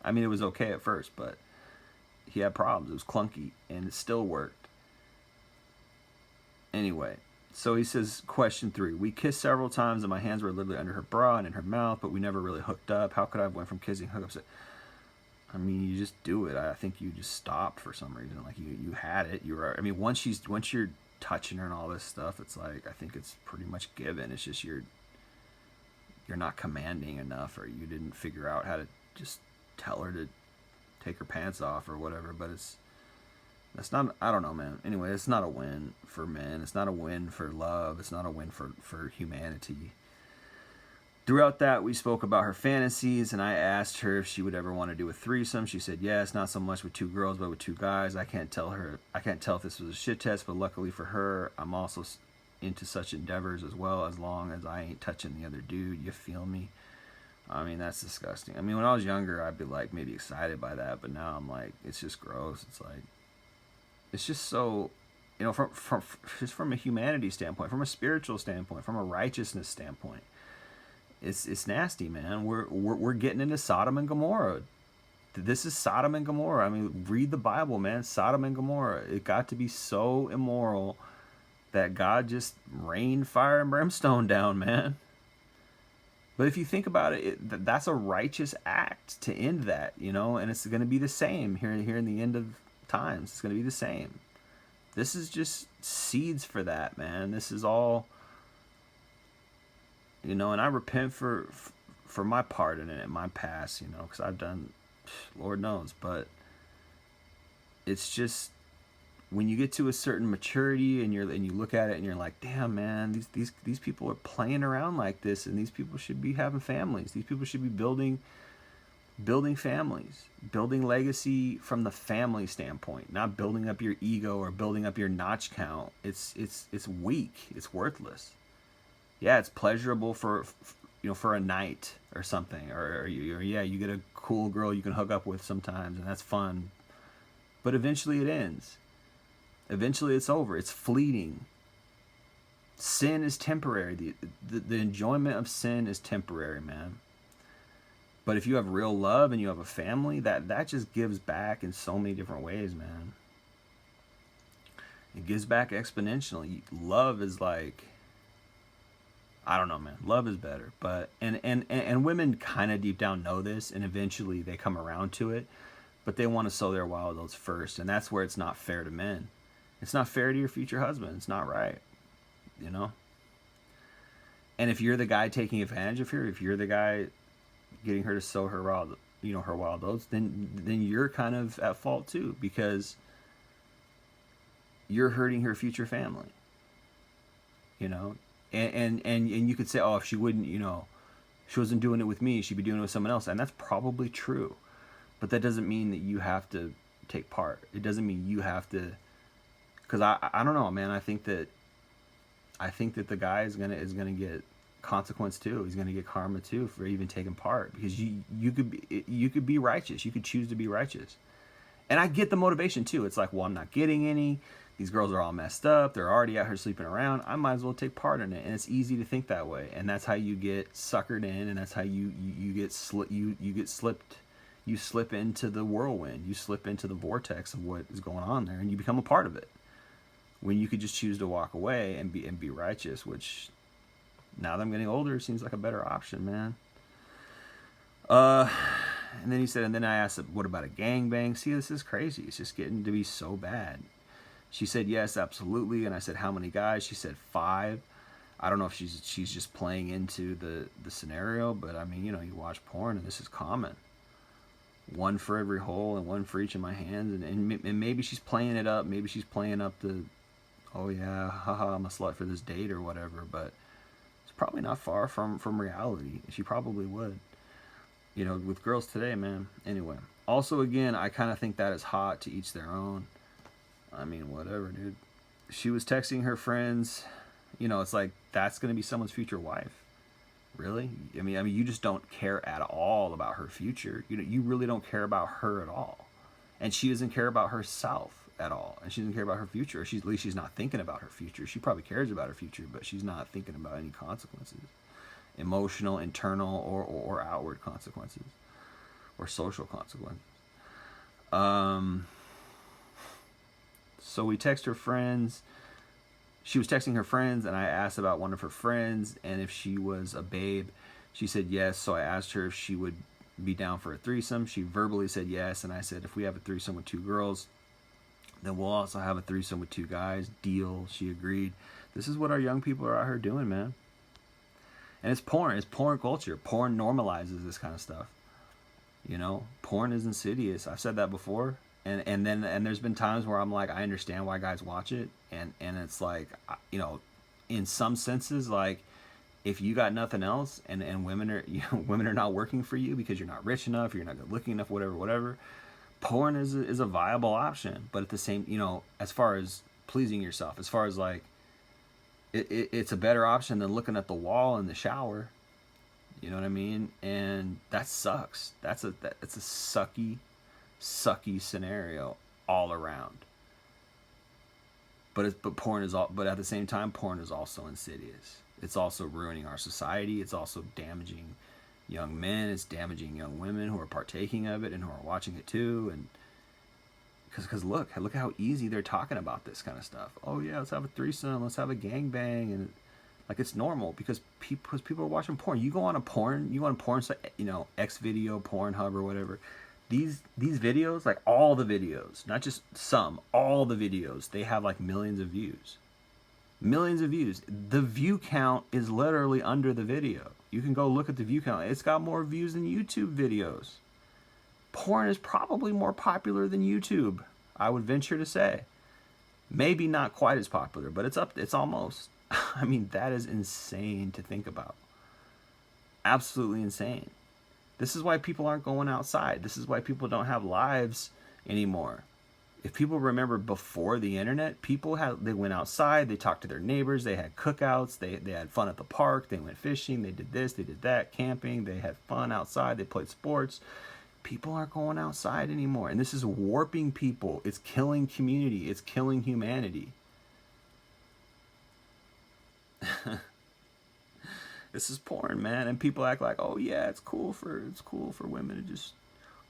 I mean, it was okay at first, but he had problems. It was clunky, and it still worked. Anyway. So he says, question 3. We kissed several times, and my hands were literally under her bra and in her mouth, but we never really hooked up. How could I have went from kissing hookups? I mean, you just do it. I think you just stopped for some reason. Like, you had it. You were. I mean, once you're touching her and all this stuff, it's like, I think it's pretty much given. It's just you're not commanding enough, or you didn't figure out how to just tell her to take her pants off or whatever. But that's not, I don't know, man. Anyway, it's not a win for men. It's not a win for love. It's not a win for humanity. Throughout that, we spoke about her fantasies, and I asked her if she would ever want to do a threesome. She said yes, not so much with 2 girls, but with 2 guys. I can't tell if this was a shit test, but luckily for her, I'm also into such endeavors as well, as long as I ain't touching the other dude. You feel me? I mean, that's disgusting. I mean, when I was younger, I'd be like maybe excited by that, but now I'm like, it's just gross. It's like, it's just so, you know, from a humanity standpoint, from a spiritual standpoint, from a righteousness standpoint, it's nasty, man. We're getting into Sodom and Gomorrah This is Sodom and Gomorrah. I mean, read the Bible, man. Sodom and Gomorrah. It got to be so immoral that God just rained fire and brimstone down, man. But if you think about it, that's a righteous act to end that, you know, and it's going to be the same here in the end of times. It's going to be the same. This is just seeds for that, man. This is all, you know, and I repent for my part in it, my past, you know, because I've done, Lord knows, but it's just when you get to a certain maturity and you look at it and you're like, damn, man, these people are playing around like this, and these people should be having families. These people should be building families, building legacy from the family standpoint, not building up your ego or building up your notch count. It's weak. It's worthless. Yeah, it's pleasurable for for a night or something, or yeah, you get a cool girl you can hook up with sometimes, and that's fun. But eventually it ends. Eventually it's over. It's fleeting. Sin is temporary. The enjoyment of sin is temporary, man. But if you have real love and you have a family, that just gives back in so many different ways, man. It gives back exponentially. Love is like, I don't know, man. Love is better. But and women kind of deep down know this, and eventually they come around to it, but they want to sow their wild oats first, and that's where it's not fair to men. It's not fair to your future husband. It's not right, you know? And if you're the guy taking advantage of her, if you're the guy getting her to sow her wild oats, then you're kind of at fault too, because you're hurting her future family, you know? And you could say, oh, if she wouldn't, she wasn't doing it with me, she'd be doing it with someone else. And that's probably true. But that doesn't mean that you have to take part. It doesn't mean you have to, because I don't know, man. I think that the guy is gonna get consequence too. He's gonna get karma too for even taking part, because you could be righteous. You could choose to be righteous. And I get the motivation too. It's like, well, I'm not getting any. These girls are all messed up. They're already out here sleeping around. I might as well take part in it. And it's easy to think that way. And that's how you get suckered in, and that's how you slip into the whirlwind. You slip into the vortex of what is going on there, and you become a part of it. When you could just choose to walk away and be righteous, which now that I'm getting older seems like a better option, man. And then he said, and then I asked, what about a gangbang? See, this is crazy. It's just getting to be so bad. She said, yes, absolutely. And I said, how many guys? She said 5. I don't know if she's just playing into the scenario, but I mean, you watch porn and this is common. 1 for every hole and 1 for each of my hands. And maybe she's playing it up. Maybe she's playing up the, oh yeah, haha, I'm a slut for this date or whatever. But it's probably not far from reality. She probably would. With girls today, man. Anyway. Also, again, I kind of think that is hot, to each their own. I mean, whatever, dude. She was texting her friends. It's like, that's going to be someone's future wife. Really? I mean, you just don't care at all about her future. You really don't care about her at all. And she doesn't care about herself at all. And she doesn't care about her future. At least she's not thinking about her future. She probably cares about her future, but she's not thinking about any consequences. Emotional, internal, or outward consequences. Or social consequences. So we text her friends. She was texting her friends, and I asked about one of her friends and if she was a babe. She said yes, so I asked her if she would be down for a threesome. She verbally said yes, and I said, if we have a threesome with 2 girls, then we'll also have a threesome with 2 guys. Deal. She agreed. This is what our young people are out here doing, man. And it's porn. It's porn culture. Porn normalizes this kind of stuff. Porn is insidious. I've said that before. And there's been times where I'm like, I understand why guys watch it, and it's like, in some senses, like, if you got nothing else, and women are not working for you because you're not rich enough, you're not good looking enough, whatever, porn is a viable option. But at the same, as far as pleasing yourself, as far as like, it's a better option than looking at the wall in the shower. You know what I mean? And that sucks. That's a sucky scenario all around. But at the same time, porn is also insidious. It's also ruining our society. It's also damaging, young men. It's damaging young women who are partaking of it and who are watching it too. And because look how easy they're talking about this kind of stuff. Oh yeah, let's have a threesome, let's have a gangbang, and like it's normal because people are watching porn. You go on a porn, site, X video, Pornhub or whatever. These videos, like all the videos, not just some, all the videos, they have like millions of views. Millions of views. The view count is literally under the video. You can go look at the view count. It's got more views than YouTube videos. Porn is probably more popular than YouTube, I would venture to say. Maybe not quite as popular, but it's almost. I mean, that is insane to think about. Absolutely insane. This is why people aren't going outside. This is why people don't have lives anymore. If people remember before the internet, they went outside, they talked to their neighbors, they had cookouts, they had fun at the park, they went fishing, they did this, they did that, camping, they had fun outside, they played sports. People aren't going outside anymore. And this is warping people. It's killing community. It's killing humanity. This is porn, man. And people act like, oh yeah, it's cool for women to just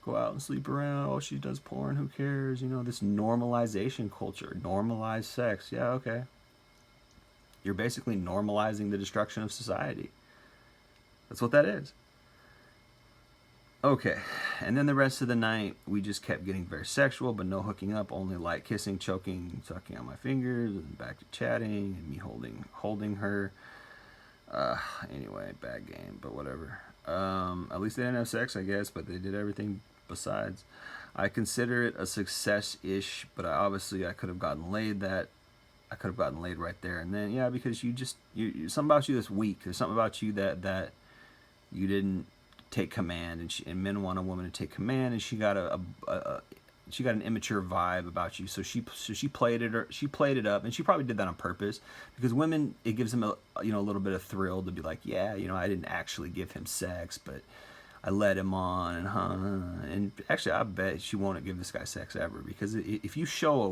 go out and sleep around. Oh, she does porn, who cares? This normalization culture. Normalize sex. Yeah, okay. You're basically normalizing the destruction of society. That's what that is. Okay, and then the rest of the night, we just kept getting very sexual, but no hooking up, only light kissing, choking, sucking on my fingers, and back to chatting, and me holding her. Anyway, bad game, but whatever. At least they didn't have sex, I guess, but they did everything besides. I consider it a success-ish, but I could have gotten laid right there and then. Yeah, because you something about you that's weak. There's something about you that you didn't take command, and men want a woman to take command, and she got an immature vibe about you, so she played it up, and she probably did that on purpose, because women, it gives them a little bit of thrill to be like, yeah, I didn't actually give him sex, but I led him on, and actually I bet she won't give this guy sex ever, because if you have a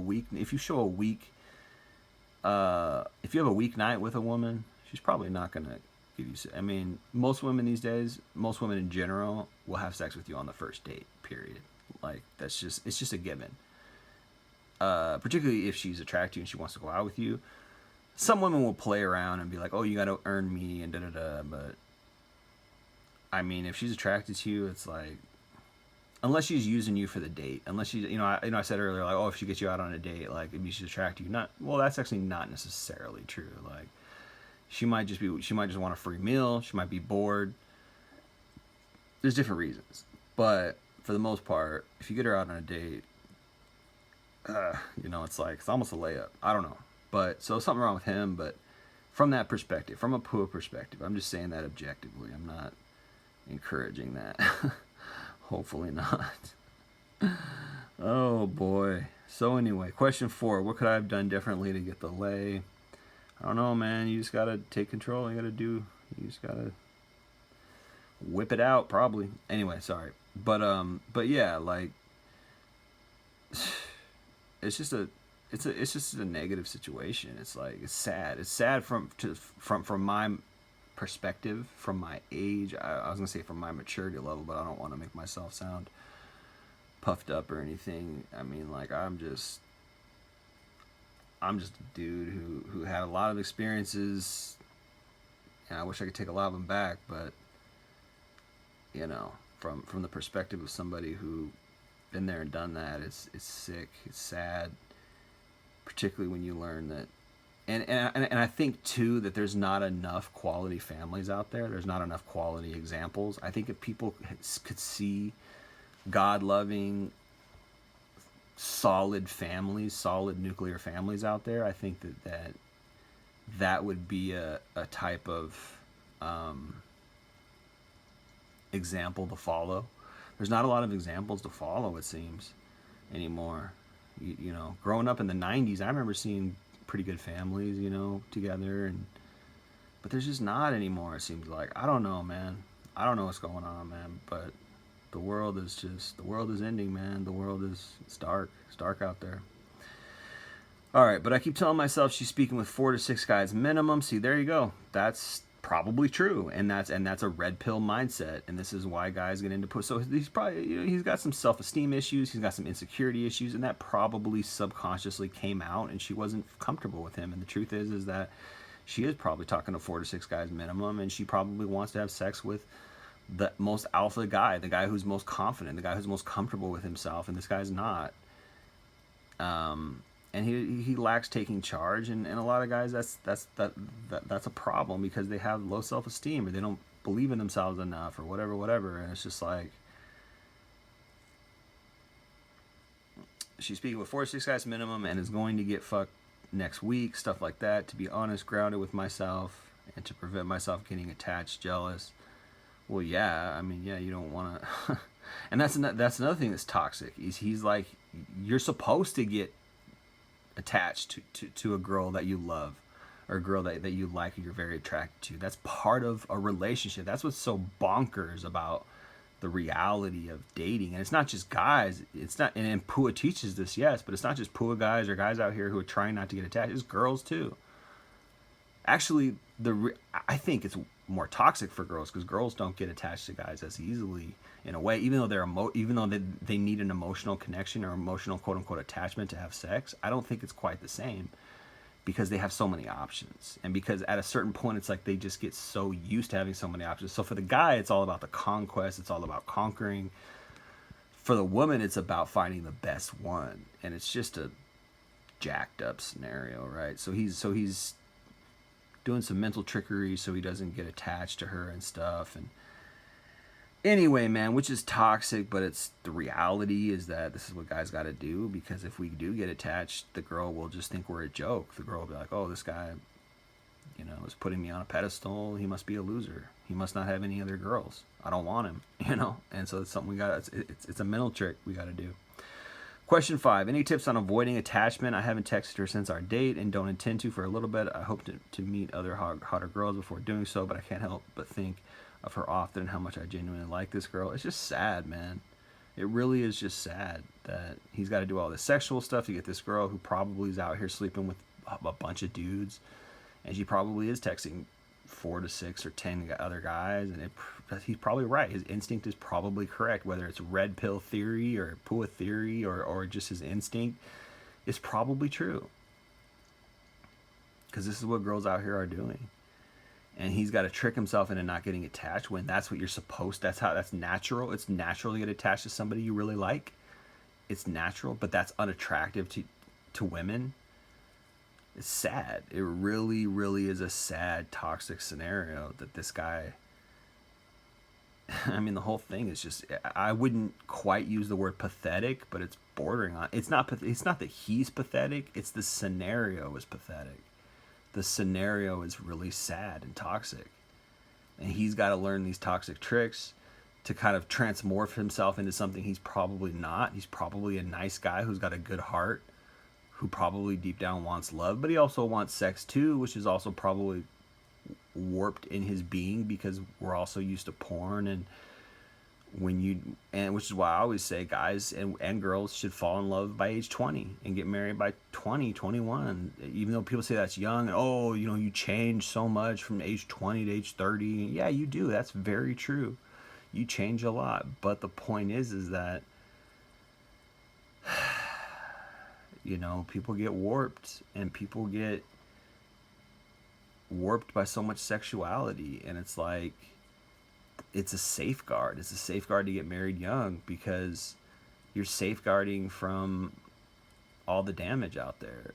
weak night with a woman, she's probably not gonna. I mean, most women these days, most women in general, will have sex with you on the first date, period. Like, it's just a given. Particularly if she's attracted to you and she wants to go out with you. Some women will play around and be like, oh, you gotta earn me and da-da-da, but I mean, if she's attracted to you, it's like, unless she's using you for the date, unless she, I said earlier, like, oh, if she gets you out on a date, like, maybe she's attracted to you. Well, that's actually not necessarily true. Like, she might just want a free meal. She might be bored. There's different reasons. But for the most part, if you get her out on a date, it's almost a layup. I don't know. But, so something wrong with him, but from that perspective, from a PUA perspective, I'm just saying that objectively. I'm not encouraging that. Hopefully not. Oh boy. So anyway, question 4. What could I have done differently to get the lay? I don't know, man. You just gotta take control. You just gotta whip it out, probably. Anyway, sorry. But yeah, like, it's just a negative situation. It's like, it's sad. It's sad from my perspective, from my age. I was gonna say from my maturity level, but I don't want to make myself sound puffed up or anything. I mean, like, I'm just a dude who had a lot of experiences, and I wish I could take a lot of them back, but from the perspective of somebody who been there and done that, it's sick, it's sad, particularly when you learn that, and I think too that there's not enough quality families out there. There's not enough quality examples. I think if people could see God-loving, solid families, solid nuclear families out there, I think that would be a type of example to follow. There's not a lot of examples to follow, it seems, anymore. Growing up in the 90s, I remember seeing pretty good families, together, but there's just not anymore, it seems like. I don't know, man. I don't know what's going on, man, but the world is ending, man. It's dark. It's dark out there. All right, but I keep telling myself she's speaking with 4 to 6 guys minimum. See, there you go. That's Probably true, and that's a red pill mindset, and this is why guys get into push. So he's probably, he's got some self-esteem issues, he's got some insecurity issues, and that probably subconsciously came out, and she wasn't comfortable with him. And the truth is that she is probably talking to 4 to 6 guys minimum, and she probably wants to have sex with the most alpha guy, the guy who's most confident, the guy who's most comfortable with himself, and this guy's not. And he lacks taking charge, and a lot of guys that's a problem, because they have low self-esteem, or they don't believe in themselves enough, or whatever. And it's just like, she's speaking with 4 to 6 guys minimum and is going to get fucked next week, stuff like that. To be honest, grounded with myself, and to prevent myself getting attached, jealous. Well, yeah, I mean, yeah, you don't want to. And that's another thing that's toxic. He's like, you're supposed to get attached to a girl that you love, or a girl that you like, or you're very attracted to. That's part of a relationship. That's what's so bonkers about the reality of dating. And it's not just guys. It's not, and PUA teaches this, yes, but it's not just PUA guys or guys out here who are trying not to get attached. It's girls too. Actually, I think it's more toxic for girls, because girls don't get attached to guys as easily, in a way, even though they need an emotional connection or emotional quote unquote attachment to have sex. I don't think it's quite the same, because they have so many options, and because at a certain point it's like they just get so used to having so many options. So for the guy, it's all about the conquest, it's all about conquering. For the woman, it's about finding the best one, and it's just a jacked up scenario, right? So he's doing some mental trickery so he doesn't get attached to her and stuff. And anyway, man, which is toxic, but it's the reality is that this is what guys got to do, because if we do get attached, the girl will just think we're a joke. The girl will be like, oh, this guy, is putting me on a pedestal. He must be a loser. He must not have any other girls. I don't want him, And so it's something it's a mental trick we got to do. Question 5. Any tips on avoiding attachment? I haven't texted her since our date and don't intend to for a little bit. I hope to meet other hotter girls before doing so, but I can't help but think of her often and how much I genuinely like this girl. It's just sad, man. It really is just sad that he's got to do all this sexual stuff to get this girl who probably is out here sleeping with a bunch of dudes, and she probably is texting 4 to 6 or 10 other guys, and he's probably right. His instinct is probably correct, whether it's red pill theory or PUA theory or just his instinct. It's probably true, because this is what girls out here are doing, and he's got to trick himself into not getting attached when that's what you're supposed. That's natural. It's natural to get attached to somebody you really like. It's natural, but that's unattractive to women. It's sad. It really, really is a sad, toxic scenario that this guy. I mean, the whole thing is just. I wouldn't quite use the word pathetic, but it's bordering on. It's not that he's pathetic. It's the scenario is pathetic. The scenario is really sad and toxic, and he's got to learn these toxic tricks to kind of transmorph himself into something he's probably not. He's probably a nice guy who's got a good heart, who probably deep down wants love, but he also wants sex too, which is also probably warped in his being, because we're also used to porn. And which is why I always say guys and girls should fall in love by age 20 and get married by 20, 21. Even though people say that's young, and oh, you change so much from age 20 to age 30. Yeah, you do. That's very true. You change a lot. But the point is that people get warped, and people get warped by so much sexuality, and it's like, it's a safeguard. It's a safeguard to get married young, because you're safeguarding from all the damage out there,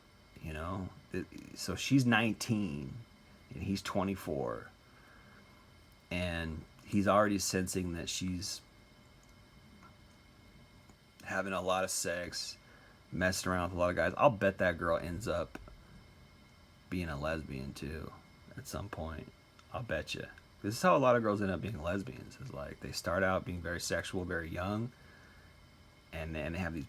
So she's 19 and he's 24, and he's already sensing that she's having a lot of sex, messing around with a lot of guys. I'll bet that girl ends up being a lesbian too at some point. I'll bet you. This is how a lot of girls end up being lesbians. Is like they start out being very sexual, very young, and then they have these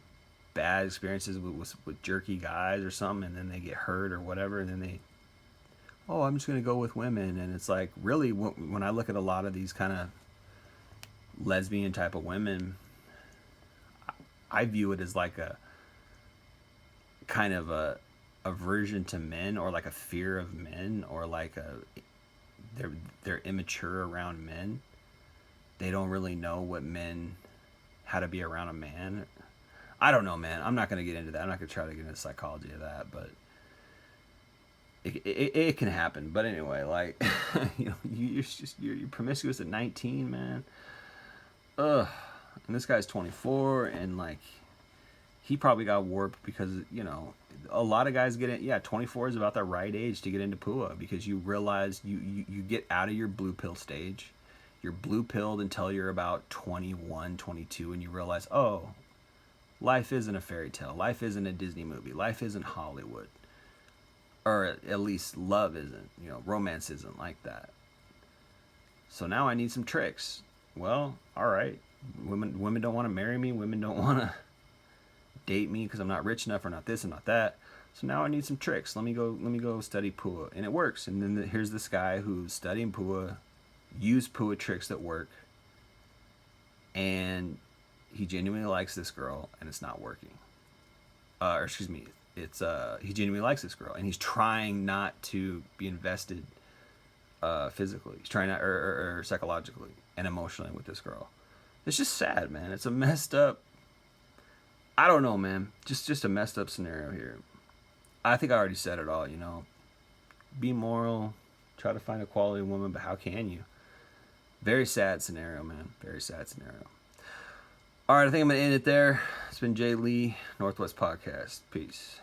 bad experiences with jerky guys or something, and then they get hurt or whatever, and then I'm just gonna go with women. And it's like, really, when I look at a lot of these kind of lesbian type of women, I view it as like a kind of a aversion to men, or like a fear of men, or like they're immature around men. They don't really know how to be around a man. I don't know, man. I'm not gonna get into that. I'm not gonna try to get into the psychology of that, but it can happen. But anyway, like you're promiscuous at 19, man. Ugh. And this guy's 24, and like he probably got warped because a lot of guys get in. Yeah, 24 is about the right age to get into PUA, because you realize you get out of your blue pill stage. You're blue pilled until you're about 21, 22, and you realize, oh, life isn't a fairy tale. Life isn't a Disney movie. Life isn't Hollywood. Or at least love isn't. Romance isn't like that. So now I need some tricks. Well, all right. Women don't want to marry me. Women don't want to date me because I'm not rich enough or not this and not that. So now I need some tricks. Let me go study PUA, and it works. And then here's this guy who's studying PUA, use PUA tricks that work, and he genuinely likes this girl, and it's not working. Or excuse me, it's he genuinely likes this girl, and he's trying not to be invested physically. He's trying not or psychologically and emotionally with this girl. It's just sad, man. It's a messed up. I don't know, man. Just a messed up scenario here. I think I already said it all. Be moral, try to find a quality woman, but how can you? Very sad scenario, man. Very sad scenario. All right, I think I'm gonna end it there. It's been Jay Lee, Northwest Podcast. Peace.